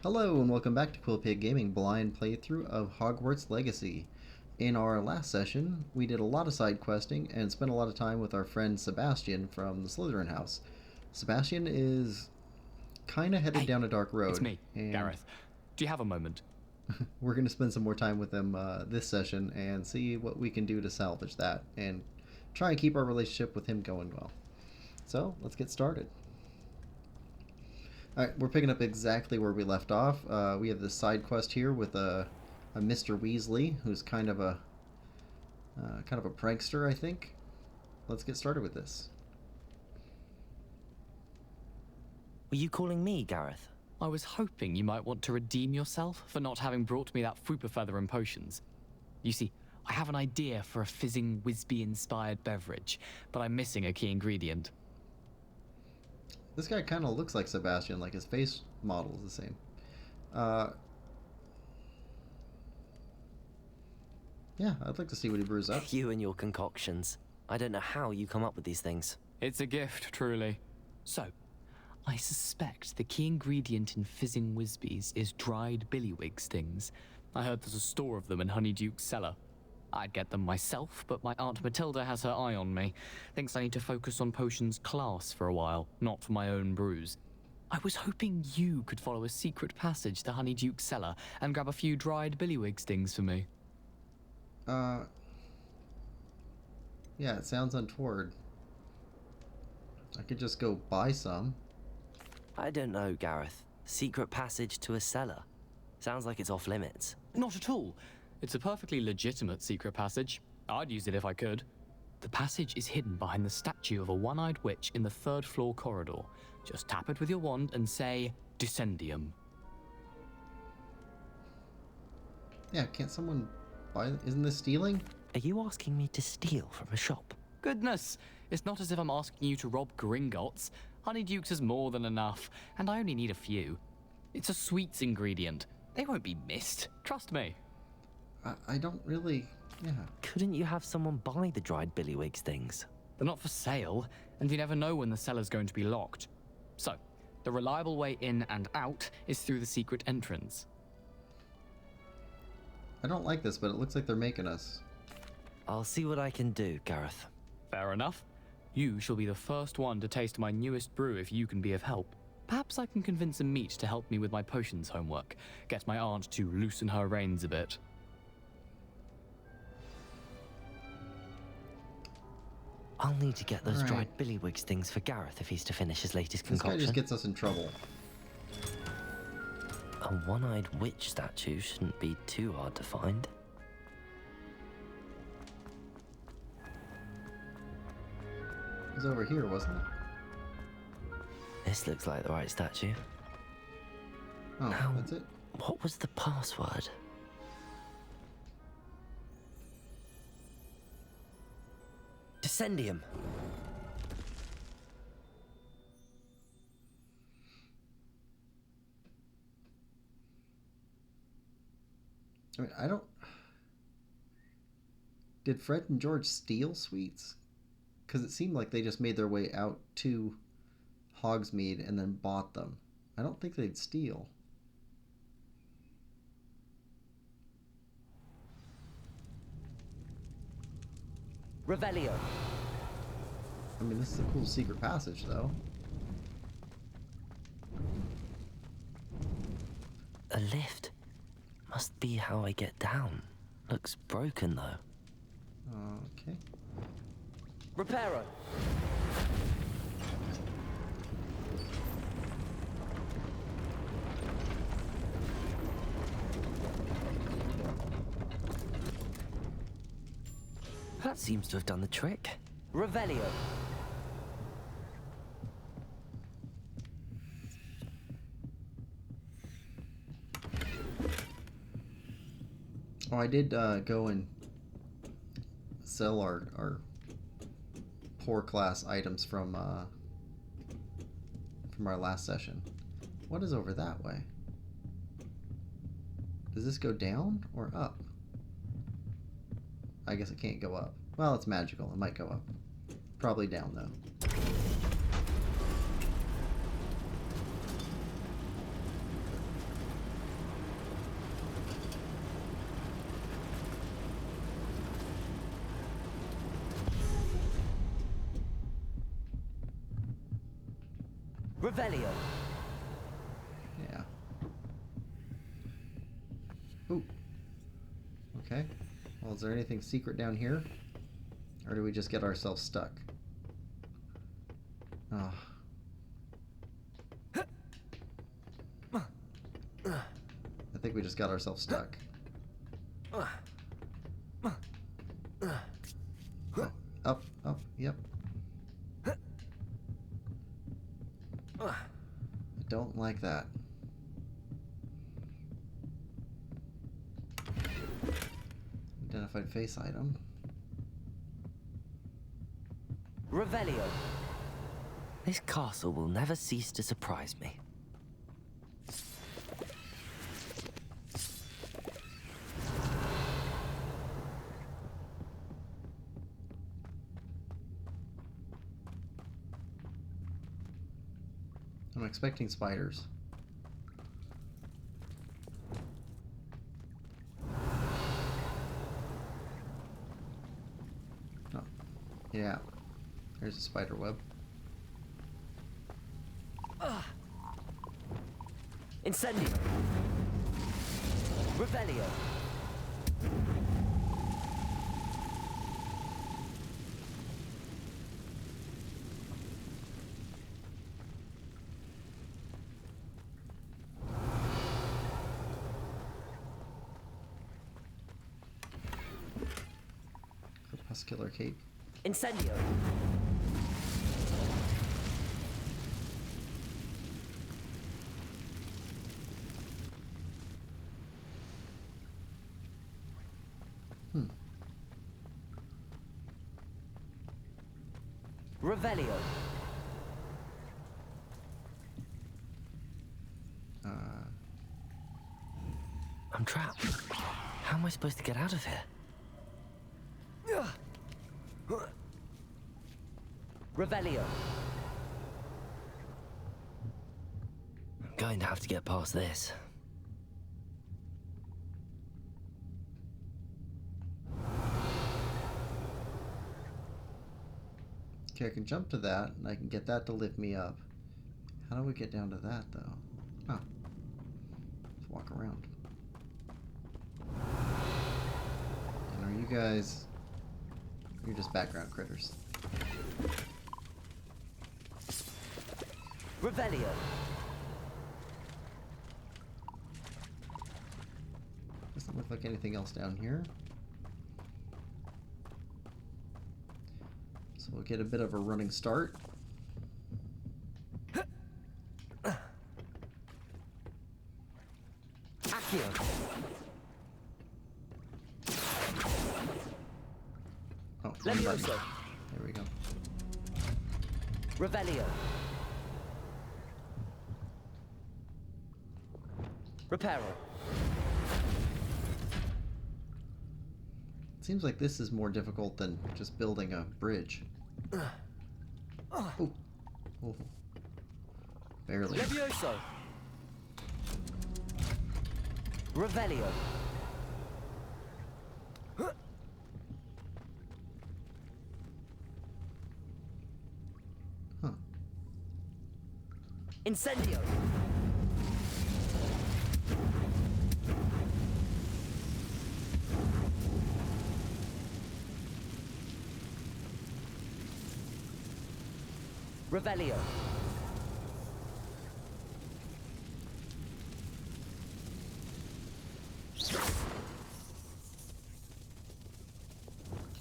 Hello and welcome back to Quillpig Gaming blind playthrough of Hogwarts Legacy. In our last session, we did a lot of side questing and spent a lot of time with our friend Sebastian from the Slytherin house. Sebastian is kind of headed down a dark road. It's me, Gareth. Do you have a moment? We're going to spend some more time with him this session and see what we can do to salvage that and try and keep our relationship with him going well. So, let's get started. Alright, we're picking up exactly where we left off. We have this side quest here with a Mr. Weasley, who's kind of a prankster, I think. Let's get started with this. Were you calling me, Gareth? I was hoping you might want to redeem yourself for not having brought me that Fooper feather and potions. You see, I have an idea for a fizzing Whizbee-inspired beverage, but I'm missing a key ingredient. This guy kind of looks like Sebastian, like his face model is the same. Yeah, I'd like to see what he brews up. You and your concoctions. I don't know how you come up with these things. It's a gift, truly. So, I suspect the key ingredient in fizzing Whizbees is dried billywig stings. I heard there's a store of them in Honeyduke's cellar. I'd get them myself, but my Aunt Matilda has her eye on me. Thinks I need to focus on potions class for a while, not for my own brews. I was hoping you could follow a secret passage to Honeyduke's cellar and grab a few dried billywig stings for me. Yeah, it sounds untoward. I could just go buy some. I don't know, Gareth. Secret passage to a cellar. Sounds like it's off limits. Not at all. It's a perfectly legitimate secret passage. I'd use it if I could. The passage is hidden behind the statue of a one-eyed witch in the third-floor corridor. Just tap it with your wand and say, Descendium. Yeah, can't someone buy... Isn't this stealing? Are you asking me to steal from a shop? Goodness, it's not as if I'm asking you to rob Gringotts. Honeyduke's is more than enough, and I only need a few. It's a sweets ingredient. They won't be missed, trust me. I don't really... Yeah. Couldn't you have someone buy the dried billywig stings? They're not for sale, and you never know when the cellar's going to be locked. So, the reliable way in and out is through the secret entrance. I don't like this, but it looks like they're making us. I'll see what I can do, Gareth. Fair enough. You shall be the first one to taste my newest brew if you can be of help. Perhaps I can convince a meat to help me with my potions homework. Get my aunt to loosen her reins a bit. I'll need to get those dried billywig stings for Gareth if he's to finish his latest concoction. This guy just gets us in trouble. A one-eyed witch statue shouldn't be too hard to find. It was over here, wasn't it? This looks like the right statue. Oh, Now, that's it? what was the password? Descendium. I mean, I don't... Did Fred and George steal sweets? Because it seemed like they just made their way out to Hogsmeade and then bought them. I don't think they'd steal. Revelio. I mean, this is a cool secret passage, though. A lift. Must be how I get down. Looks broken, though. Okay. Reparo. That seems to have done the trick. Revelio. Oh, I did go and sell our poor class items from our last session. What is over that way? Does this go down or up? I guess it can't go up. Well, it's magical. It might go up. Probably down, though. Revelio. Yeah. Ooh. Okay. Well, is there anything secret down here? Or do we just get ourselves stuck? Oh. I think we just got ourselves stuck. Oh, up, up, yep. I don't like that. Identified face item. Revelio. This castle will never cease to surprise me. I'm expecting spiders. Oh, yeah. There's a spider web. Incendio. Revelio. Crepuscular cape. Incendio. Revelio. I'm trapped. How am I supposed to get out of here? Revelio. I'm going to have to get past this. Okay, I can jump to that, and I can get that to lift me up. How do we get down to that, though? Oh. Let's walk around. And are you guys... You're just background critters. Revelio. Doesn't look like anything else down here. So we'll get a bit of a running start. Accio. Oh, Levioso. There we go. Revelio. Reparo. Seems like this is more difficult than just building a bridge. Oh. Oh. Barely. Levioso. Revelio. Huh. Incendio. Revelio.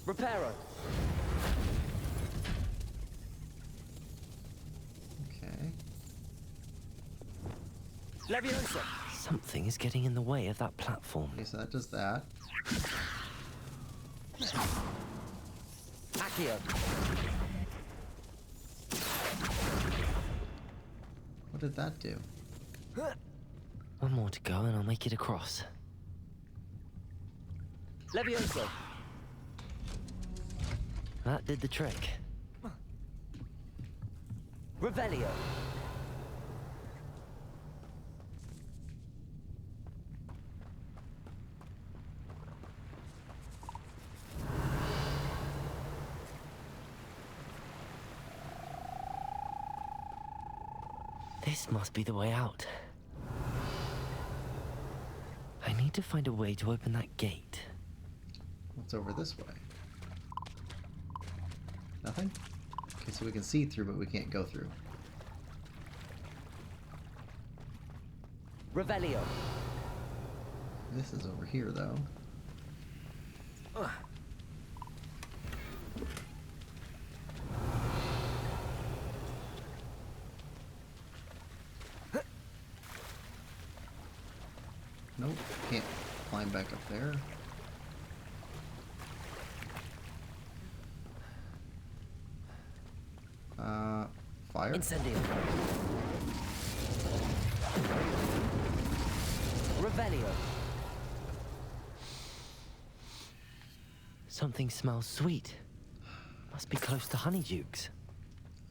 Reparo. Okay. Leviosa. Something is getting in the way of that platform. Okay, so that does that. Accio. What did that do? One more to go and I'll make it across. Leviosa. That did the trick. Revelio. This must be the way out. I need to find a way to open that gate. What's over this way? Nothing? Okay, so we can see through, but we can't go through. Revelio. This is over here, though. Nope, can't climb back up there. Fire? Incendio. Revelio. Something smells sweet. Must be close to Honeydukes.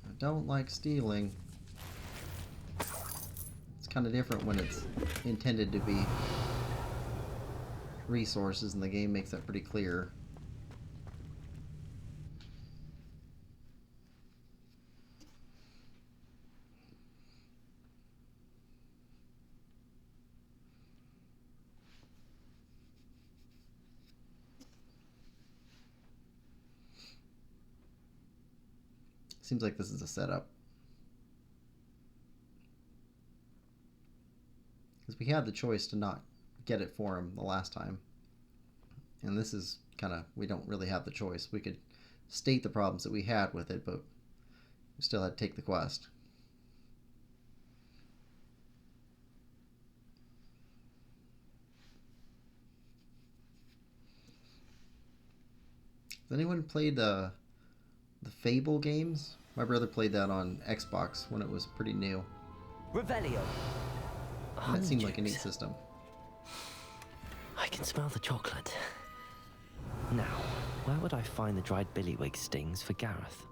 I don't like stealing. It's kind of different when it's intended to be resources, and the game makes that pretty clear. Seems like this is a setup. Because we had the choice to not get it for him the last time. And this is kind of, we don't really have the choice. We could state the problems that we had with it, but we still had to take the quest. Has anyone played the Fable games? My brother played that on Xbox when it was pretty new. Revelio. And that seemed like a neat system. I can smell the chocolate. Now, where would I find the dried billywig stings for Gareth?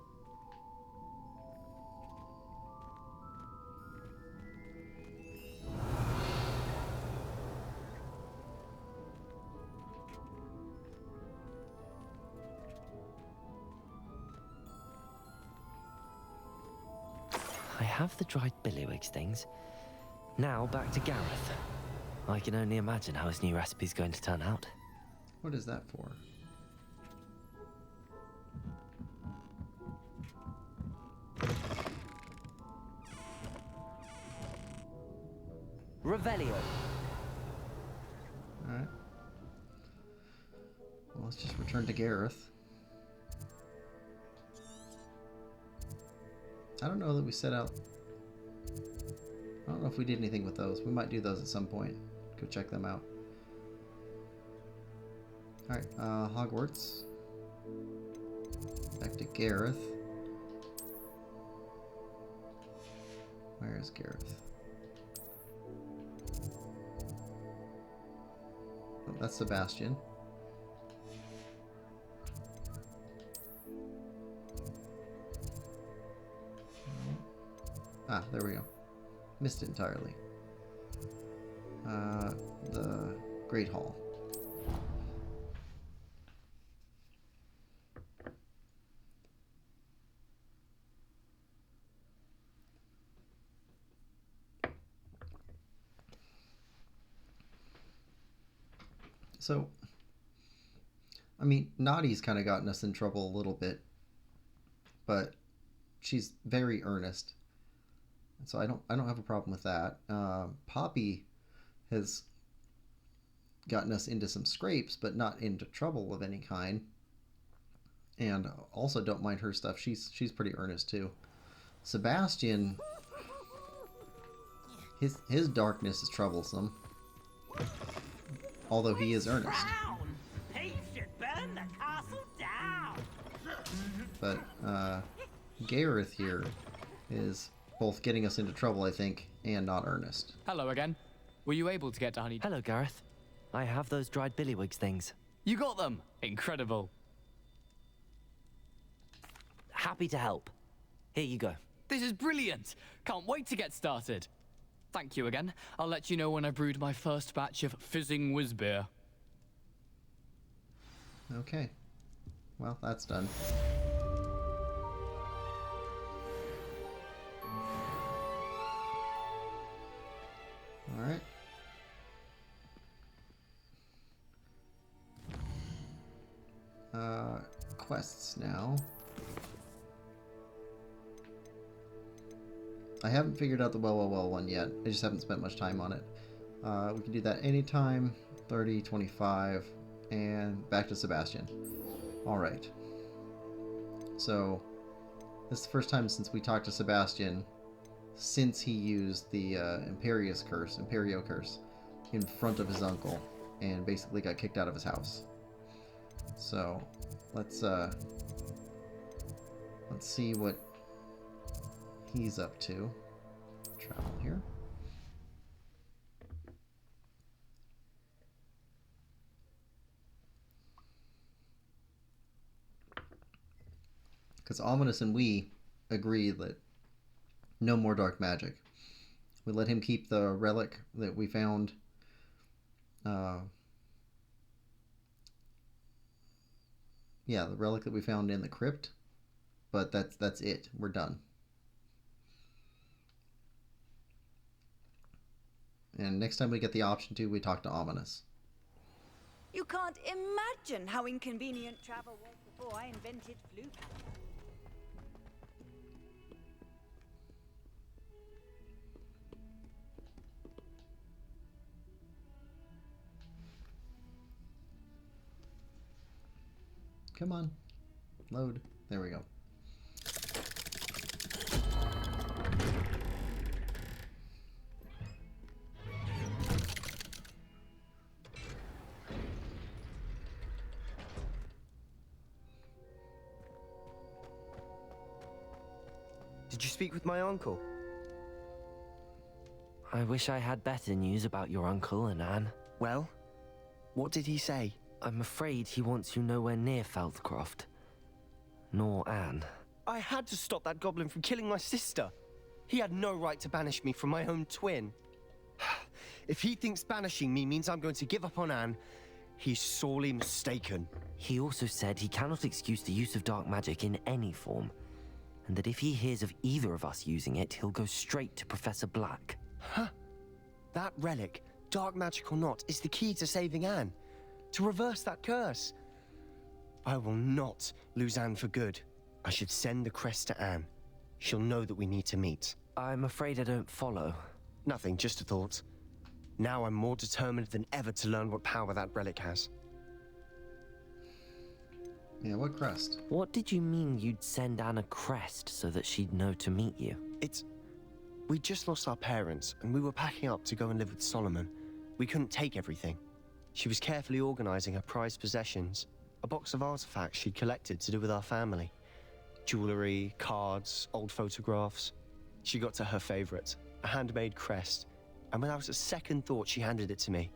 I have the dried billywig stings. Now back to Gareth. I can only imagine how his new recipe's going to turn out. What is that for? Revelio. Alright. Well, let's just return to Gareth. I don't know that we set out... I don't know if we did anything with those. We might do those at some point. Go check them out. Alright, Hogwarts. Back to Gareth. Where is Gareth? Oh, that's Sebastian. Ah, there we go. Missed it entirely. The Great Hall. So, I mean, Nati's kind of gotten us in trouble a little bit, but she's very earnest. So I don't have a problem with that. Poppy has gotten us into some scrapes, but not into trouble of any kind. And also don't mind her stuff. She's pretty earnest too. Sebastian, his darkness is troublesome, although he is earnest. He should burn the castle down. But Gareth here is both getting us into trouble, I think, and not earnest. Hello again. Were you able to get to Honey? Hello, Gareth. I have those dried billywig things. You got them! Incredible. Happy to help. Here you go. This is brilliant! Can't wait to get started. Thank you again. I'll let you know when I brewed my first batch of fizzing whiz beer. Okay. Well, that's done. quests now. I haven't figured out the well one yet. I just haven't spent much time on it. We can do that anytime. 30, 25, and back to Sebastian. Alright. So, this is the first time since we talked to Sebastian since he used the Imperio curse, in front of his uncle and basically got kicked out of his house. So, let's see what he's up to. Travel here. Because Ominous and we agree that no more dark magic. We let him keep the relic that we found. Yeah, the relic that we found in the crypt. But that's it. We're done. And next time we get the option to, we talk to Ominous. You can't imagine how inconvenient travel was before I invented flu pants. Come on. Load. There we go. Did you speak with my uncle? I wish I had better news about your uncle and Anne. Well, what did he say? I'm afraid he wants you nowhere near Feldcroft. Nor Anne. I had to stop that goblin from killing my sister. He had no right to banish me from my own twin. If he thinks banishing me means I'm going to give up on Anne, he's sorely mistaken. He also said he cannot excuse the use of dark magic in any form, and that if he hears of either of us using it, he'll go straight to Professor Black. Huh? That relic, dark magic or not, is the key to saving Anne. To reverse that curse. I will not lose Anne for good. I should send the crest to Anne. She'll know that we need to meet. I'm afraid I don't follow. Nothing, just a thought. Now I'm more determined than ever to learn what power that relic has. Yeah, what crest? What did you mean you'd send Anne a crest so that she'd know to meet you? We just lost our parents, and we were packing up to go and live with Solomon. We couldn't take everything. She was carefully organizing her prized possessions, a box of artifacts she'd collected to do with our family. Jewelry, cards, old photographs. She got to her favorite, a handmade crest, and without a second thought she handed it to me.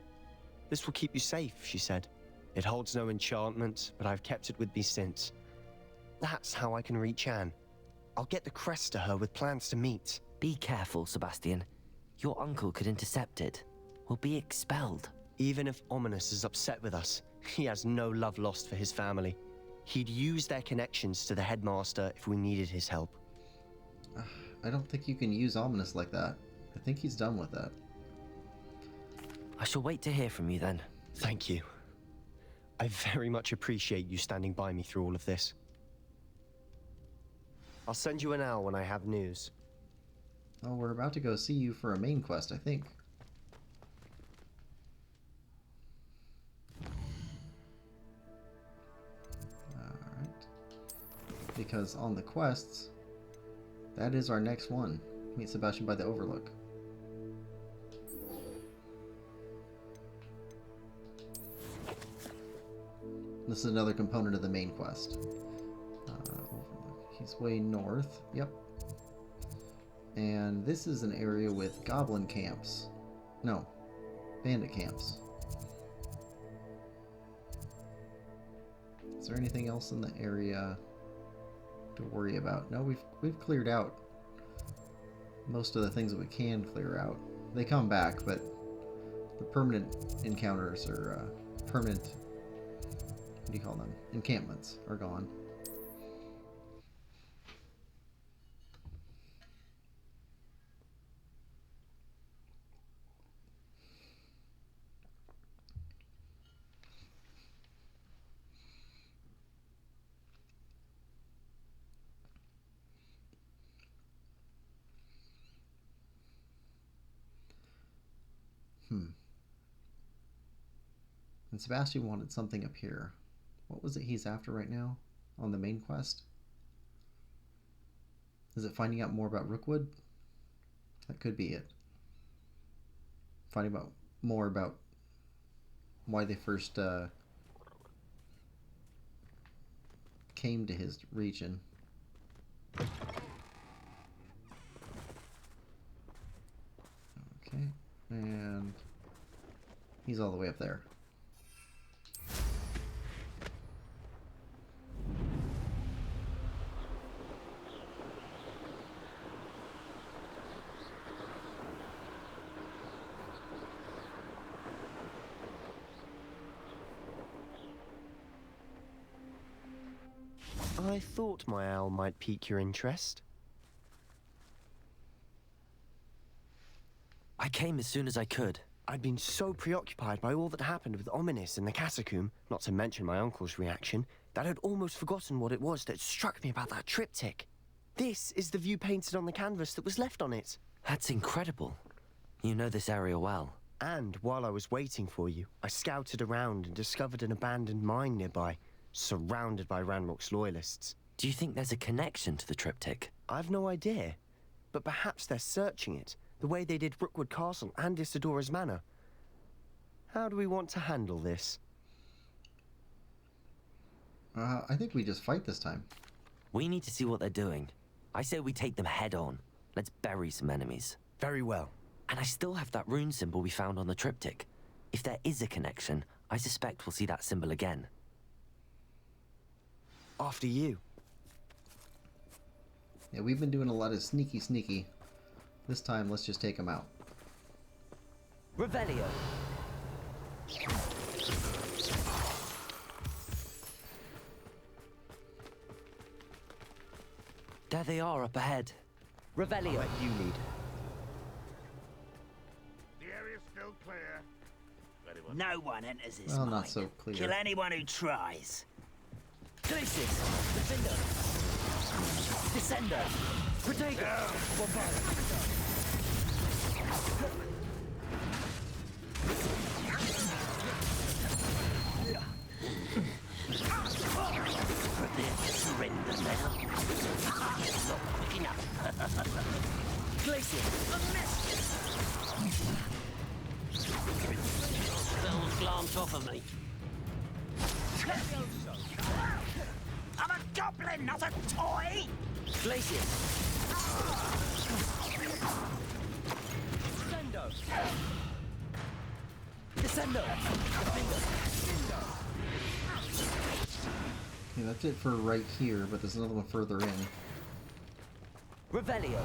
This will keep you safe, she said. It holds no enchantment, but I've kept it with me since. That's how I can reach Anne. I'll get the crest to her with plans to meet. Be careful, Sebastian. Your uncle could intercept it. We'll be expelled. Even if Ominous is upset with us, he has no love lost for his family. He'd use their connections to the headmaster if we needed his help. I don't think you can use Ominous like that. I think he's done with that. I shall wait to hear from you then. Thank you. I very much appreciate you standing by me through all of this. I'll send you an owl when I have news. Oh, we're about to go see you for a main quest, I think. Alright. Because on the quests, that is our next one. Meet Sebastian by the Overlook. This is another component of the main quest. Overlook. He's way north. Yep. And this is an area with goblin camps. No, bandit camps. Is there anything else in the area to worry about? No, we've cleared out most of the things that we can clear out. They come back, but the permanent encounters or permanent, what do you call them? Encampments are gone. And Sebastian wanted something up here. What was it he's after right now on the main quest? Is it finding out more about Rookwood? That could be it. Finding out more about why they first came to his region. Okay, and he's all the way up there. I thought my owl might pique your interest. I came as soon as I could. I'd been so preoccupied by all that happened with Ominis and the catacomb, not to mention my uncle's reaction, that I'd almost forgotten what it was that struck me about that triptych. This is the view painted on the canvas that was left on it. That's incredible. You know this area well. And while I was waiting for you, I scouted around and discovered an abandoned mine nearby, surrounded by Ranrock's loyalists. Do you think there's a connection to the triptych? I've no idea, but perhaps they're searching it, the way they did Rookwood Castle and Isidora's Manor. How do we want to handle this? I think we just fight this time. We need to see what they're doing. I say we take them head on. Let's bury some enemies. Very well. And I still have that rune symbol we found on the triptych. If there is a connection, I suspect we'll see that symbol again. After you. Yeah, we've been doing a lot of sneaky. This time, let's just take them out. Revelio. There they are up ahead. Revelio. I'll let you lead. The area's still clear. Anyone? No one enters this Well, mine. not so clear. Kill anyone who tries. Glacis. Defender. Descender. Protego. Bombard. Surrender now. Not quick enough. Glacis. Spells glance off of me. I'm a goblin, not a toy! Glacis. Descendo. Yeah, that's it for right here, but there's another one further in. Revelio.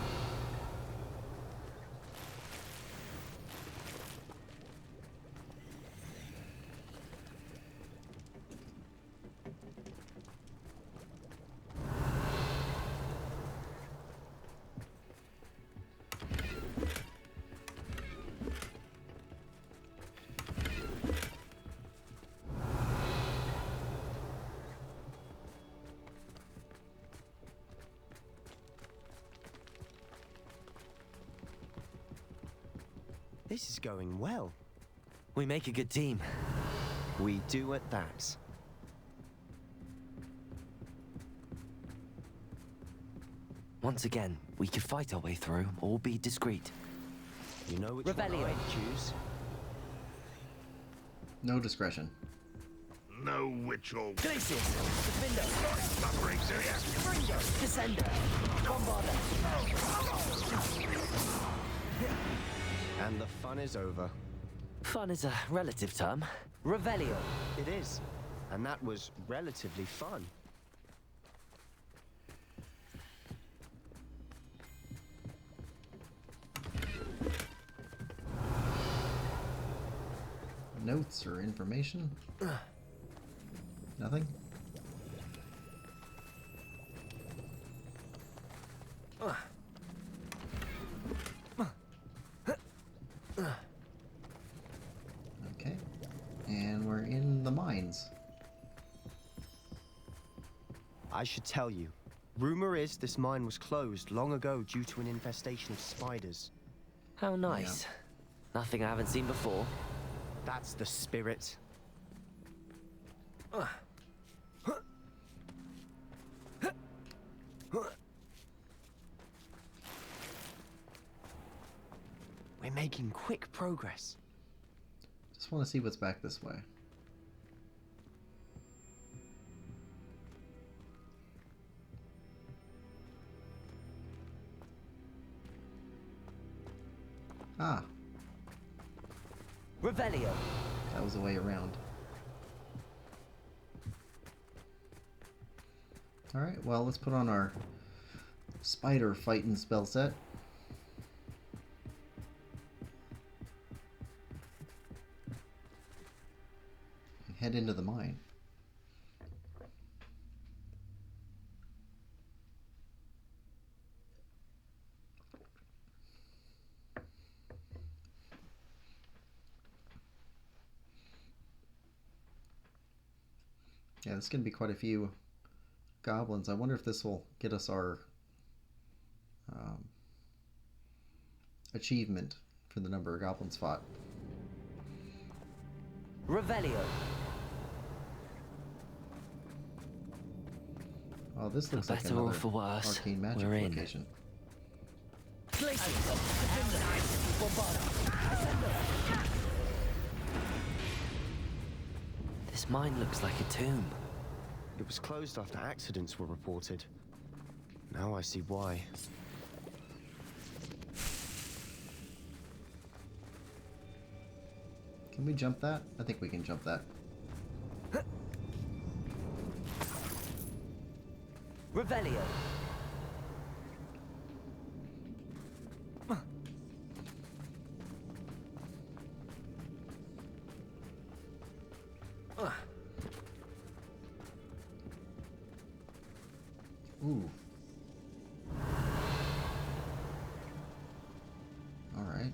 This is going well. We make a good team. We do at that. Once again, we could fight our way through or be discreet. You know which one Revelio. I'd choose. No discretion. No witch or Glacis. Defender. suffering here. Descender. Bombarder. And the fun is over. Fun is a relative term. Revelio. It is. And that was relatively fun. Notes or information? Nothing? Okay. And we're in the mines. I should tell you. Rumor is this mine was closed long ago due to an infestation of spiders. How nice. Nothing I haven't seen before. That's the spirit. We're making quick progress. Just want to see what's back this way. Ah, Revelio. that was the way around. Alright, well, let's put on our spider fighting spell set. And head into the mine. Yeah, there's going to be quite a few goblins. I wonder if this will get us our achievement for the number of goblins fought. Revelio. Oh, this looks For like better or another for worse, arcane magic we're in. location. This mine looks like a tomb. It was closed after accidents were reported. Now I see why. Can we jump that? I think we can jump that. Revelio. Ooh. Alright.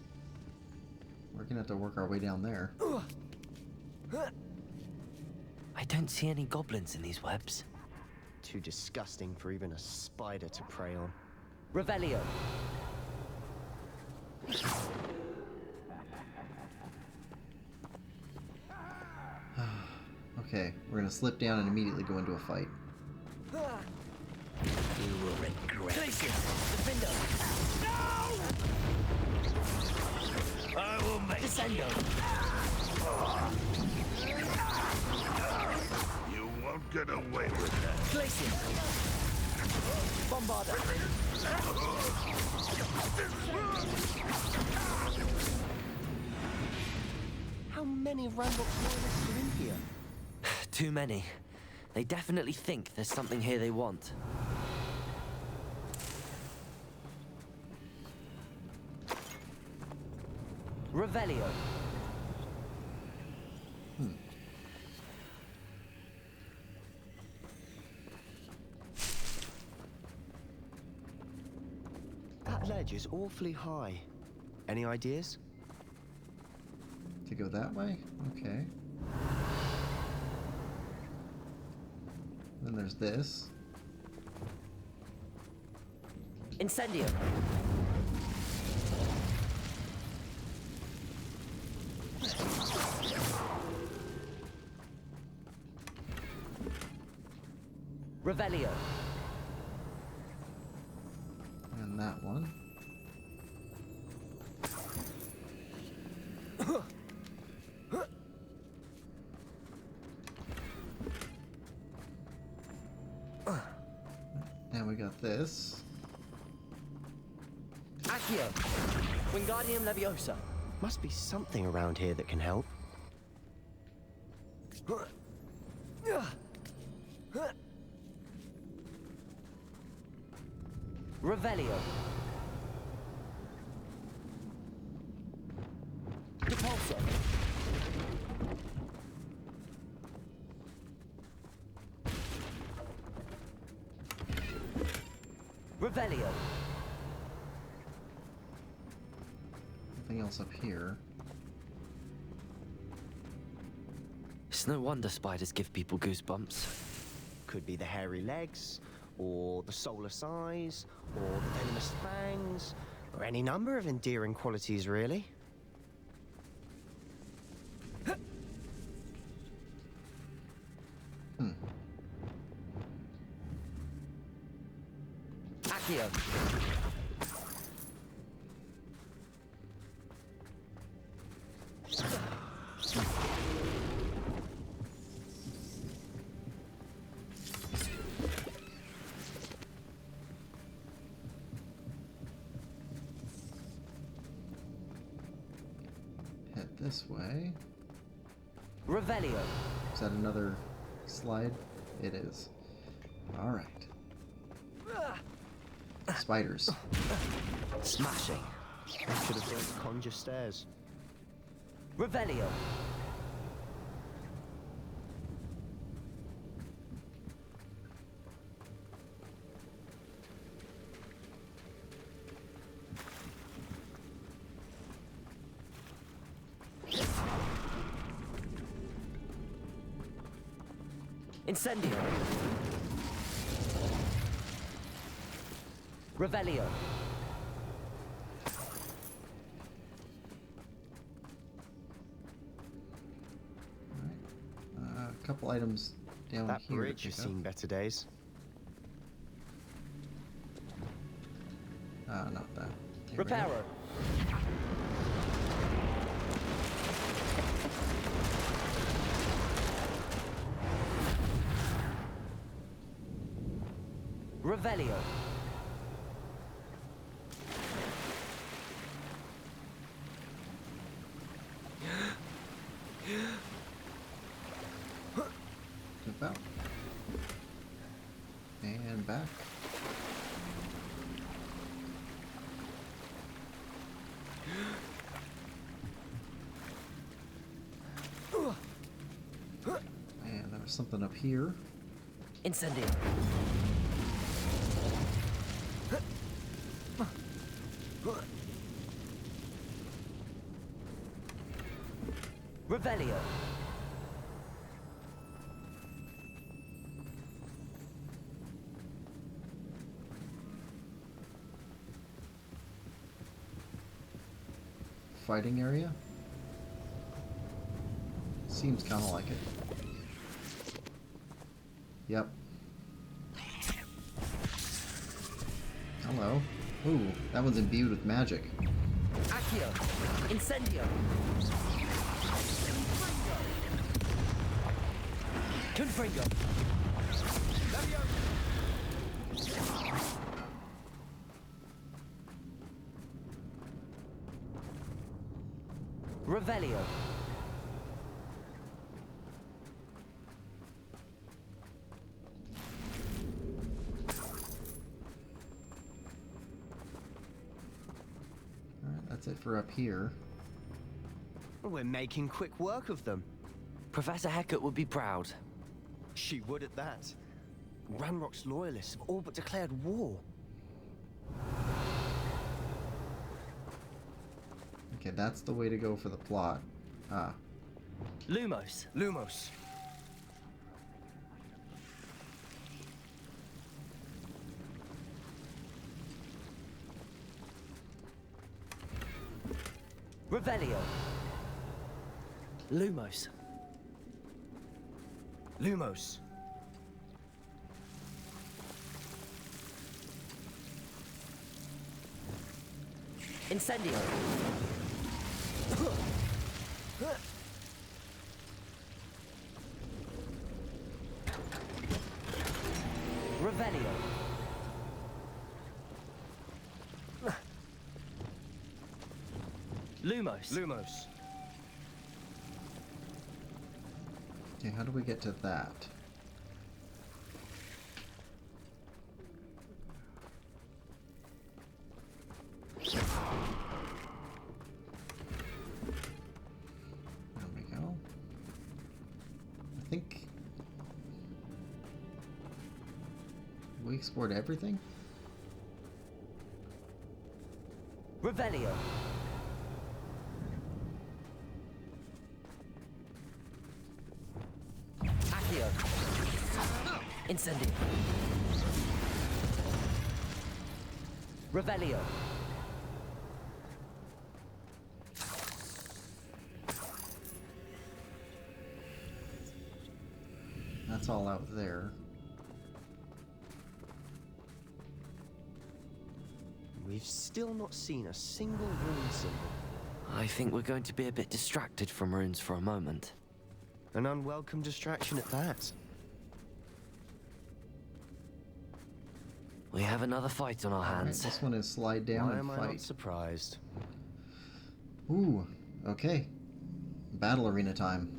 We're gonna have to work our way down there. I don't see any goblins in these webs. Too disgusting for even a spider to prey on. Revelio. Okay, we're gonna slip down and immediately go into a fight. You will regret it. I will make Descendo. You won't get away with that. Glacier. Bombarda. How many Rambock loyalists are in here? Too many. They definitely think there's something here they want. Revelio. That ledge is awfully high. Any ideas? To go that way? Okay. Then there's this. Incendio. Revelio. And that one. And we got this. Accio. Wingardium Leviosa. Must be something around here that can help. Revelio. Repulsor. Revelio. Nothing else up here. It's no wonder spiders give people goosebumps. Could be the hairy legs, or the soulless eyes, or the venomous fangs, or any number of endearing qualities, really. Head this way. Revelio. Is that another slide? It is. Alright. Spiders. Smashing. I should have learned to conjure stairs. Revelio. Incendio. Revelio. A couple items down That here. bridge has seen better days. Not that. Here we go. Reparo. Revelio. Jump out. And back. And there was something up here. Incendio. Revelio. Fighting area? Seems kind of like it. Yep. Hello. Ooh, that one's imbued with magic. Accio. Incendio. Confringo. Revelio. Alright, that's it for up here. We're making quick work of them. Professor Hecat would be proud. She would at that. Ranrock's loyalists have all but declared war. Okay, that's the way to go for the plot. Ah. Lumos. Lumos. Revelio. Lumos. Lumos. Incendio. Revelio. Lumos. Lumos. Okay, how do we get to that? There we go. I think we explored everything. Revelio. Accio. Incendio. Revelio. That's all out there. We've still not seen a single rune symbol. I think we're going to be a bit distracted from runes for a moment. An unwelcome distraction at that. We have another fight on our Alright, hands. this one is slide down Why and am I not fight. surprised? Ooh, okay. Battle arena time.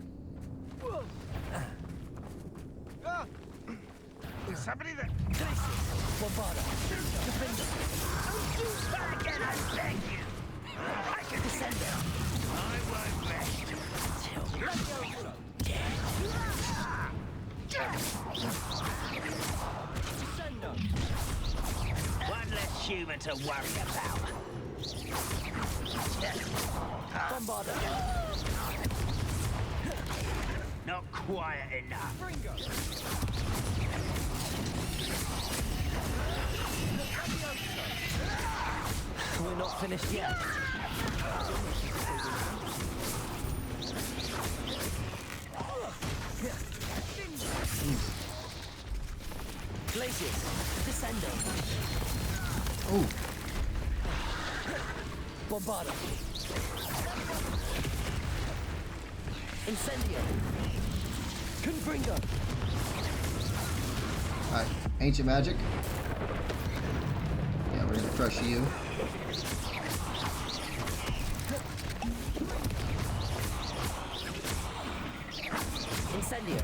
Is somebody there? Back and I beg you! I can descend them! I won't rest till you're one less human to worry about. Bombarder! Not quiet enough. We're not finished yet. Glaciers, Descendo. Oh, Bombarder. Incendio. Confringo. alright. Ancient magic. Yeah, we're gonna crush you. Incendio.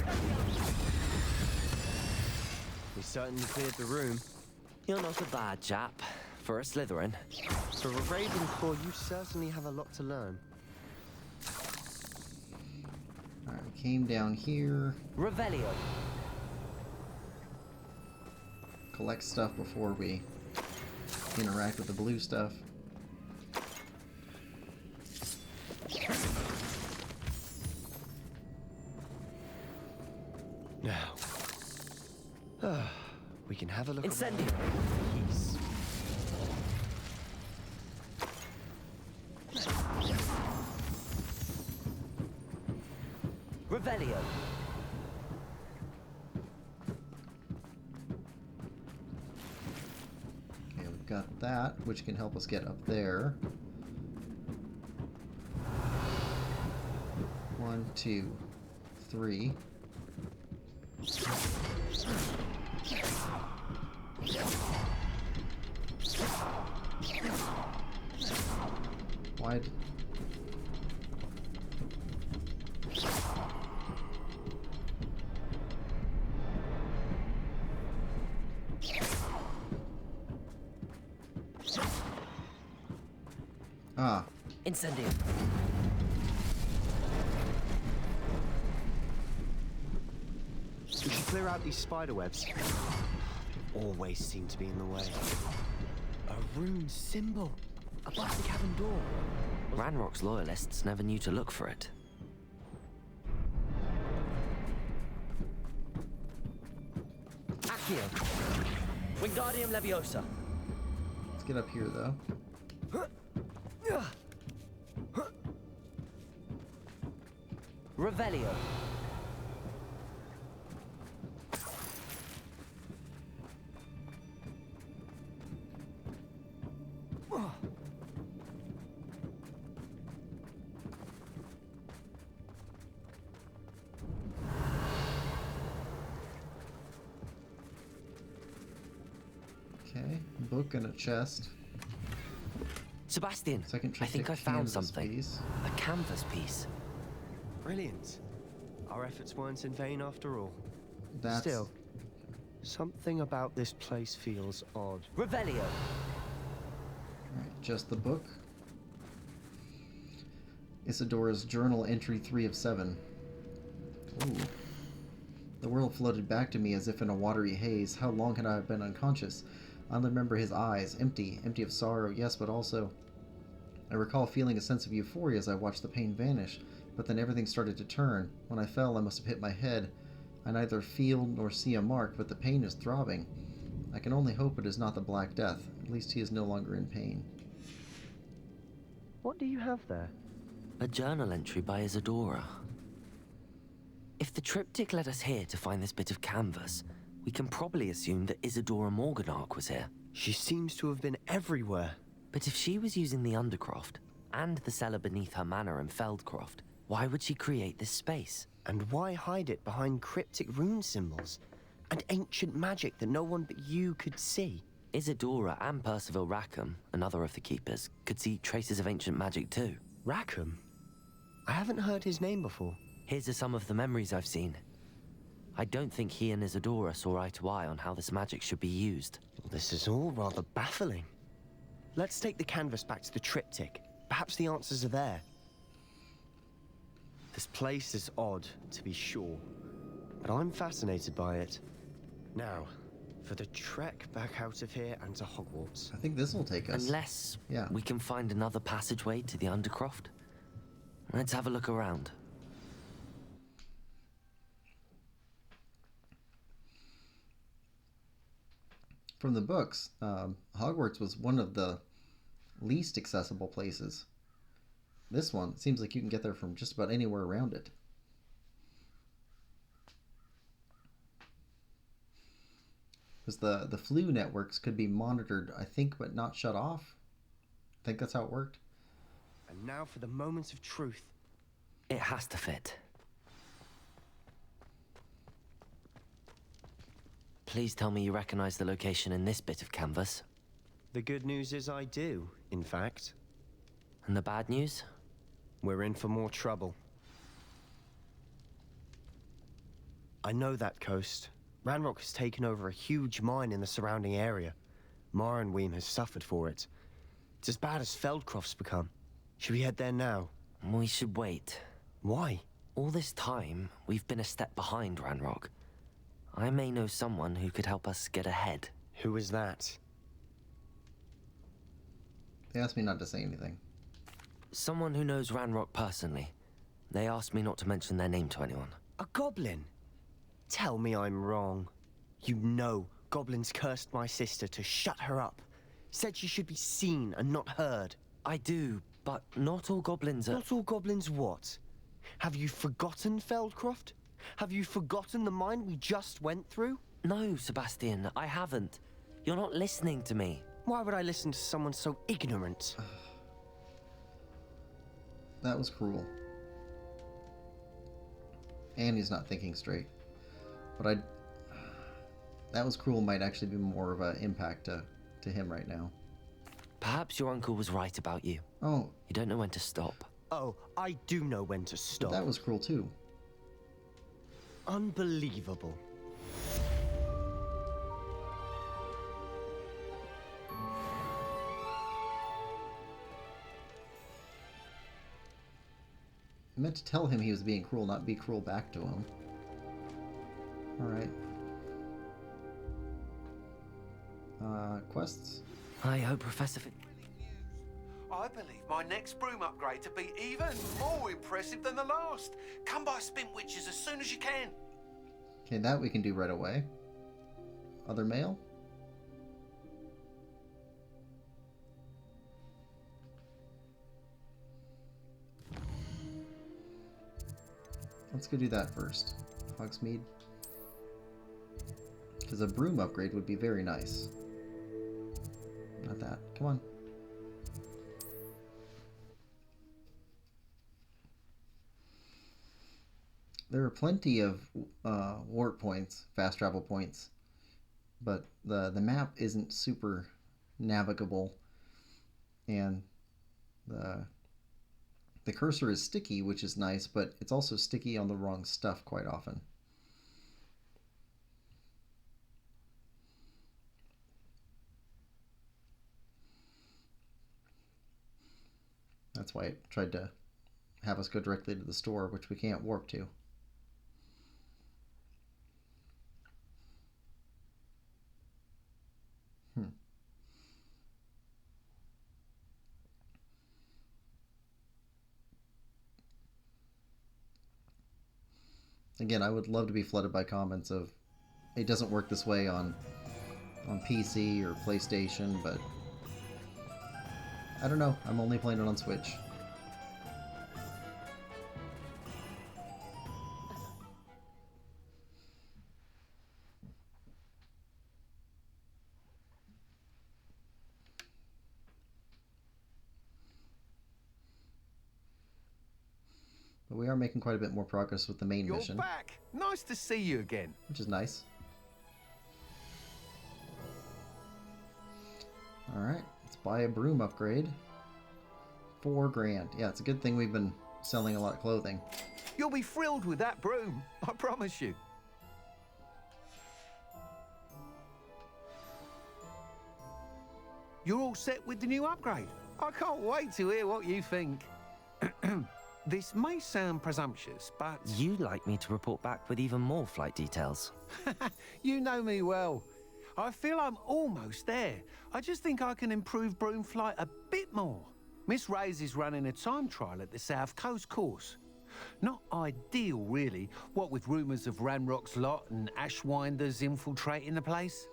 We certainly cleared the room. You're not a bad chap. For a Slytherin. For a Ravenclaw, you certainly have a lot to learn. Alright, we came down here. Revelio. Collect stuff before we interact with the blue stuff. Now. We can have a look Incendio. around. Peace. Revelio. Okay, we've got that, which can help us get up there. 1, 2, 3. Why? Ah, Incendio. We should clear out these spider webs. Always seem to be in the way. A rune symbol above the cabin door. Ranrock's loyalists never knew to look for it. Accio. Wingardium Leviosa. let's get up here though. Revelio. Okay, book and a chest. Sebastian, Second I think I found canvas something. piece. A canvas piece. Brilliant. Our efforts weren't in vain after all. That's Still, something about this place feels odd. Revelio. Alright, just the book. Isidora's journal entry 3 of 7. Ooh. The world floated back to me as if in a watery haze. How long had I been unconscious? I only remember his eyes, empty of sorrow, yes, but also... I recall feeling a sense of euphoria as I watched the pain vanish, but then everything started to turn. When I fell, I must have hit my head. I neither feel nor see a mark, but the pain is throbbing. I can only hope it is not the Black Death. At least he is no longer in pain. What do you have there? A journal entry by Isadora. If the triptych led us here to find this bit of canvas, we can probably assume that Isadora Morganach was here. She seems to have been everywhere. But if she was using the Undercroft, and the cellar beneath her manor in Feldcroft. Why would she create this space? And why hide it behind cryptic rune symbols and ancient magic that no one but you could see? Isadora and Percival Rackham, another of the keepers, could see traces of ancient magic too. Rackham? I haven't heard his name before. Here's some of the memories I've seen. I don't think he and Isadora saw eye to eye on how this magic should be used. This is all rather baffling. Let's take the canvas back to the triptych. Perhaps the answers are there. This place is odd, to be sure, but I'm fascinated by it. Now, for the trek back out of here and to Hogwarts. I think this will take us. Unless Yeah. we can find another passageway to the Undercroft. Let's have a look around. From the books, Hogwarts was one of the least accessible places. This one seems like you can get there from just about anywhere around it. Because the flu networks could be monitored, I think, but not shut off. I think that's how it worked. And now for the moments of truth. It has to fit. Please tell me you recognize the location in this bit of canvas. The good news is I do, in fact. And the bad news? We're in for more trouble. I know that coast. Ranrock has taken over a huge mine in the surrounding area. Mornweem has suffered for it. It's as bad as Feldcroft's become. Should we head there now? We should wait. Why? All this time, we've been a step behind Ranrock. I may know someone who could help us get ahead. Who is that? They asked me not to say anything. Someone who knows Ranrock personally. They asked me not to mention their name to anyone. A goblin? Tell me I'm wrong. You know goblins cursed my sister to shut her up. Said she should be seen and not heard. I do, but not all goblins are... Not all goblins what? Have you forgotten Feldcroft? Have you forgotten the mine we just went through? No, Sebastian, I haven't. You're not listening to me. Why would I listen to someone so ignorant? That was cruel. And he's not thinking straight. But that was cruel might actually be more of an impact to him right now. Perhaps your uncle was right about you. Oh. You don't know when to stop. Oh, I do know when to stop. That was cruel too. Unbelievable. I meant to tell him he was being cruel, not be cruel back to him. Alright. Quests? I hope Professor I believe my next broom upgrade to be even more impressive than the last. Come by Spintwitches as soon as you can. Okay, that we can do right away. Other mail? Let's go do that first. Hogsmeade. Because a broom upgrade would be very nice. Not that. Come on. There are plenty of warp points, fast travel points, but the map isn't super navigable, and the cursor is sticky, which is nice, but it's also sticky on the wrong stuff quite often. That's why it tried to have us go directly to the store, which we can't warp to. Again, I would love to be flooded by comments of it doesn't work this way on PC or PlayStation, but I don't know. I'm only playing it on Switch. But we are making quite a bit more progress with the main You're mission, back. Nice to see you again. which is nice. Alright, let's buy a broom upgrade. 4 grand. Yeah, it's a good thing we've been selling a lot of clothing. You'll be thrilled with that broom, I promise you. You're all set with the new upgrade. I can't wait to hear what you think. This may sound presumptuous, but... You'd like me to report back with even more flight details. You know me well. I feel I'm almost there. I just think I can improve broom flight a bit more. Miss Ray's is running a time trial at the South Coast course. Not ideal, really, what with rumours of Ranrock's lot and Ashwinders infiltrating the place.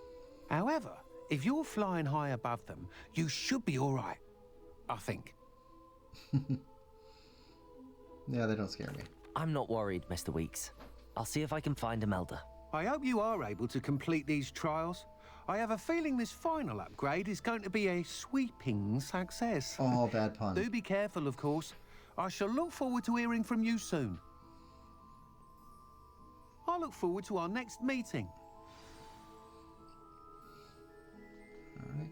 However, if you're flying high above them, you should be all right, I think. Yeah, they don't scare me. I'm not worried, Mr. Weeks. I'll see if I can find Imelda. I hope you are able to complete these trials. I have a feeling this final upgrade is going to be a sweeping success. Oh, bad pun. Do be careful, of course. I shall look forward to hearing from you soon. I look forward to our next meeting. Alright.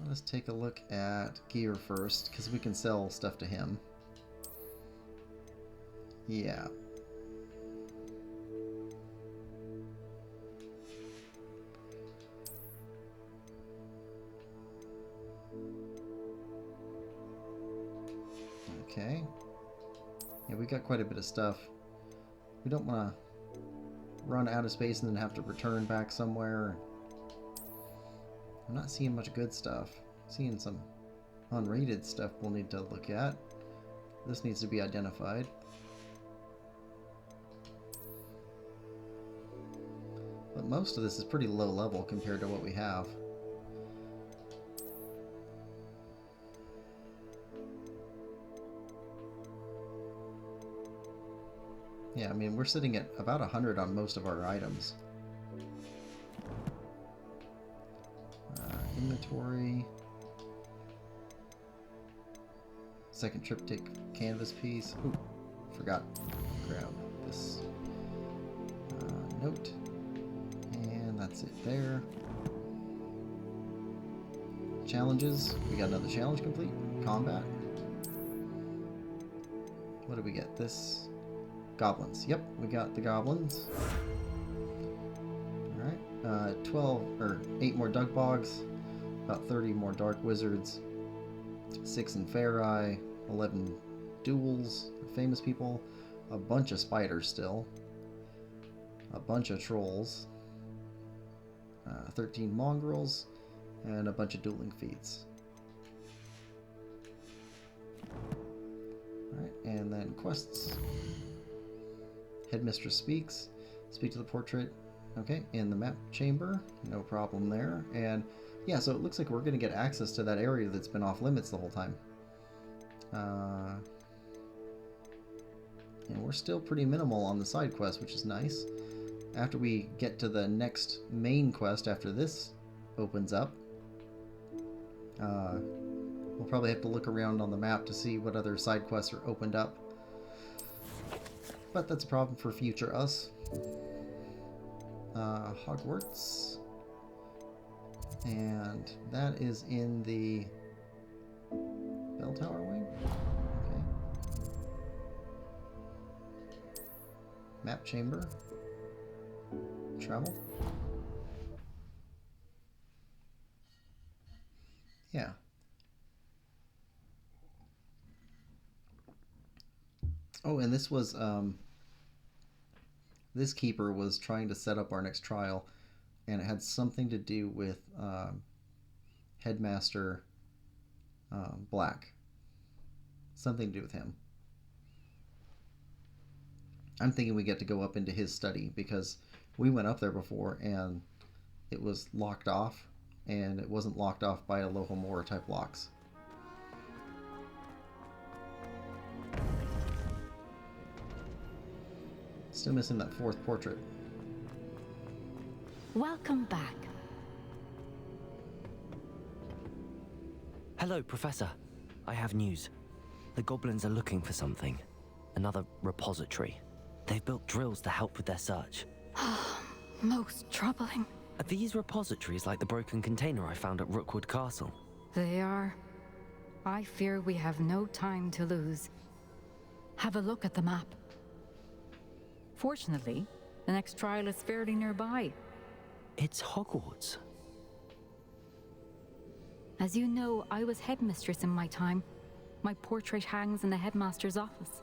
Let's take a look at gear first, because we can sell stuff to him. Yeah. Okay. Yeah, we got quite a bit of stuff. We don't want to run out of space and then have to return back somewhere. I'm not seeing much good stuff. Seeing some unrated stuff we'll need to look at. This needs to be identified. But most of this is pretty low level compared to what we have. Yeah, I mean, we're sitting at about 100 on most of our items. Inventory. Second triptych canvas piece. Ooh, forgot to grab this note. And that's it there. Challenges. We got another challenge complete. Combat. What did we get? This... Goblins. Yep, we got the goblins. Alright. 8 more Dug Bogs. About 30 more Dark Wizards. 6 in Fair Eye. 11 duels. Famous people. A bunch of spiders still. A bunch of trolls. 13 mongrels. And a bunch of dueling feats. Alright, and then quests. Headmistress speaks. Speak to the portrait. Okay, in the map chamber. No problem there. And yeah, so it looks like we're going to get access to that area that's been off limits the whole time. And we're still pretty minimal on the side quest, which is nice. After we get to the next main quest, after this opens up, we'll probably have to look around on the map to see what other side quests are opened up. But that's a problem for future us. Hogwarts. And that is in the bell tower wing. Okay. Map chamber. Travel. Yeah. Oh, and this was, this keeper was trying to set up our next trial, and it had something to do with Headmaster Black. Something to do with him. I'm thinking we get to go up into his study, because we went up there before, and it was locked off, and it wasn't locked off by a Lohomora type locks. Still missing that 4th portrait. Welcome back. Hello, Professor. I have news. The goblins are looking for something. Another repository. They've built drills to help with their search. Most troubling. Are these repositories like the broken container I found at Rookwood Castle? They are. I fear we have no time to lose. Have a look at the map. Fortunately, the next trial is fairly nearby. It's Hogwarts. As you know, I was headmistress in my time. My portrait hangs in the headmaster's office.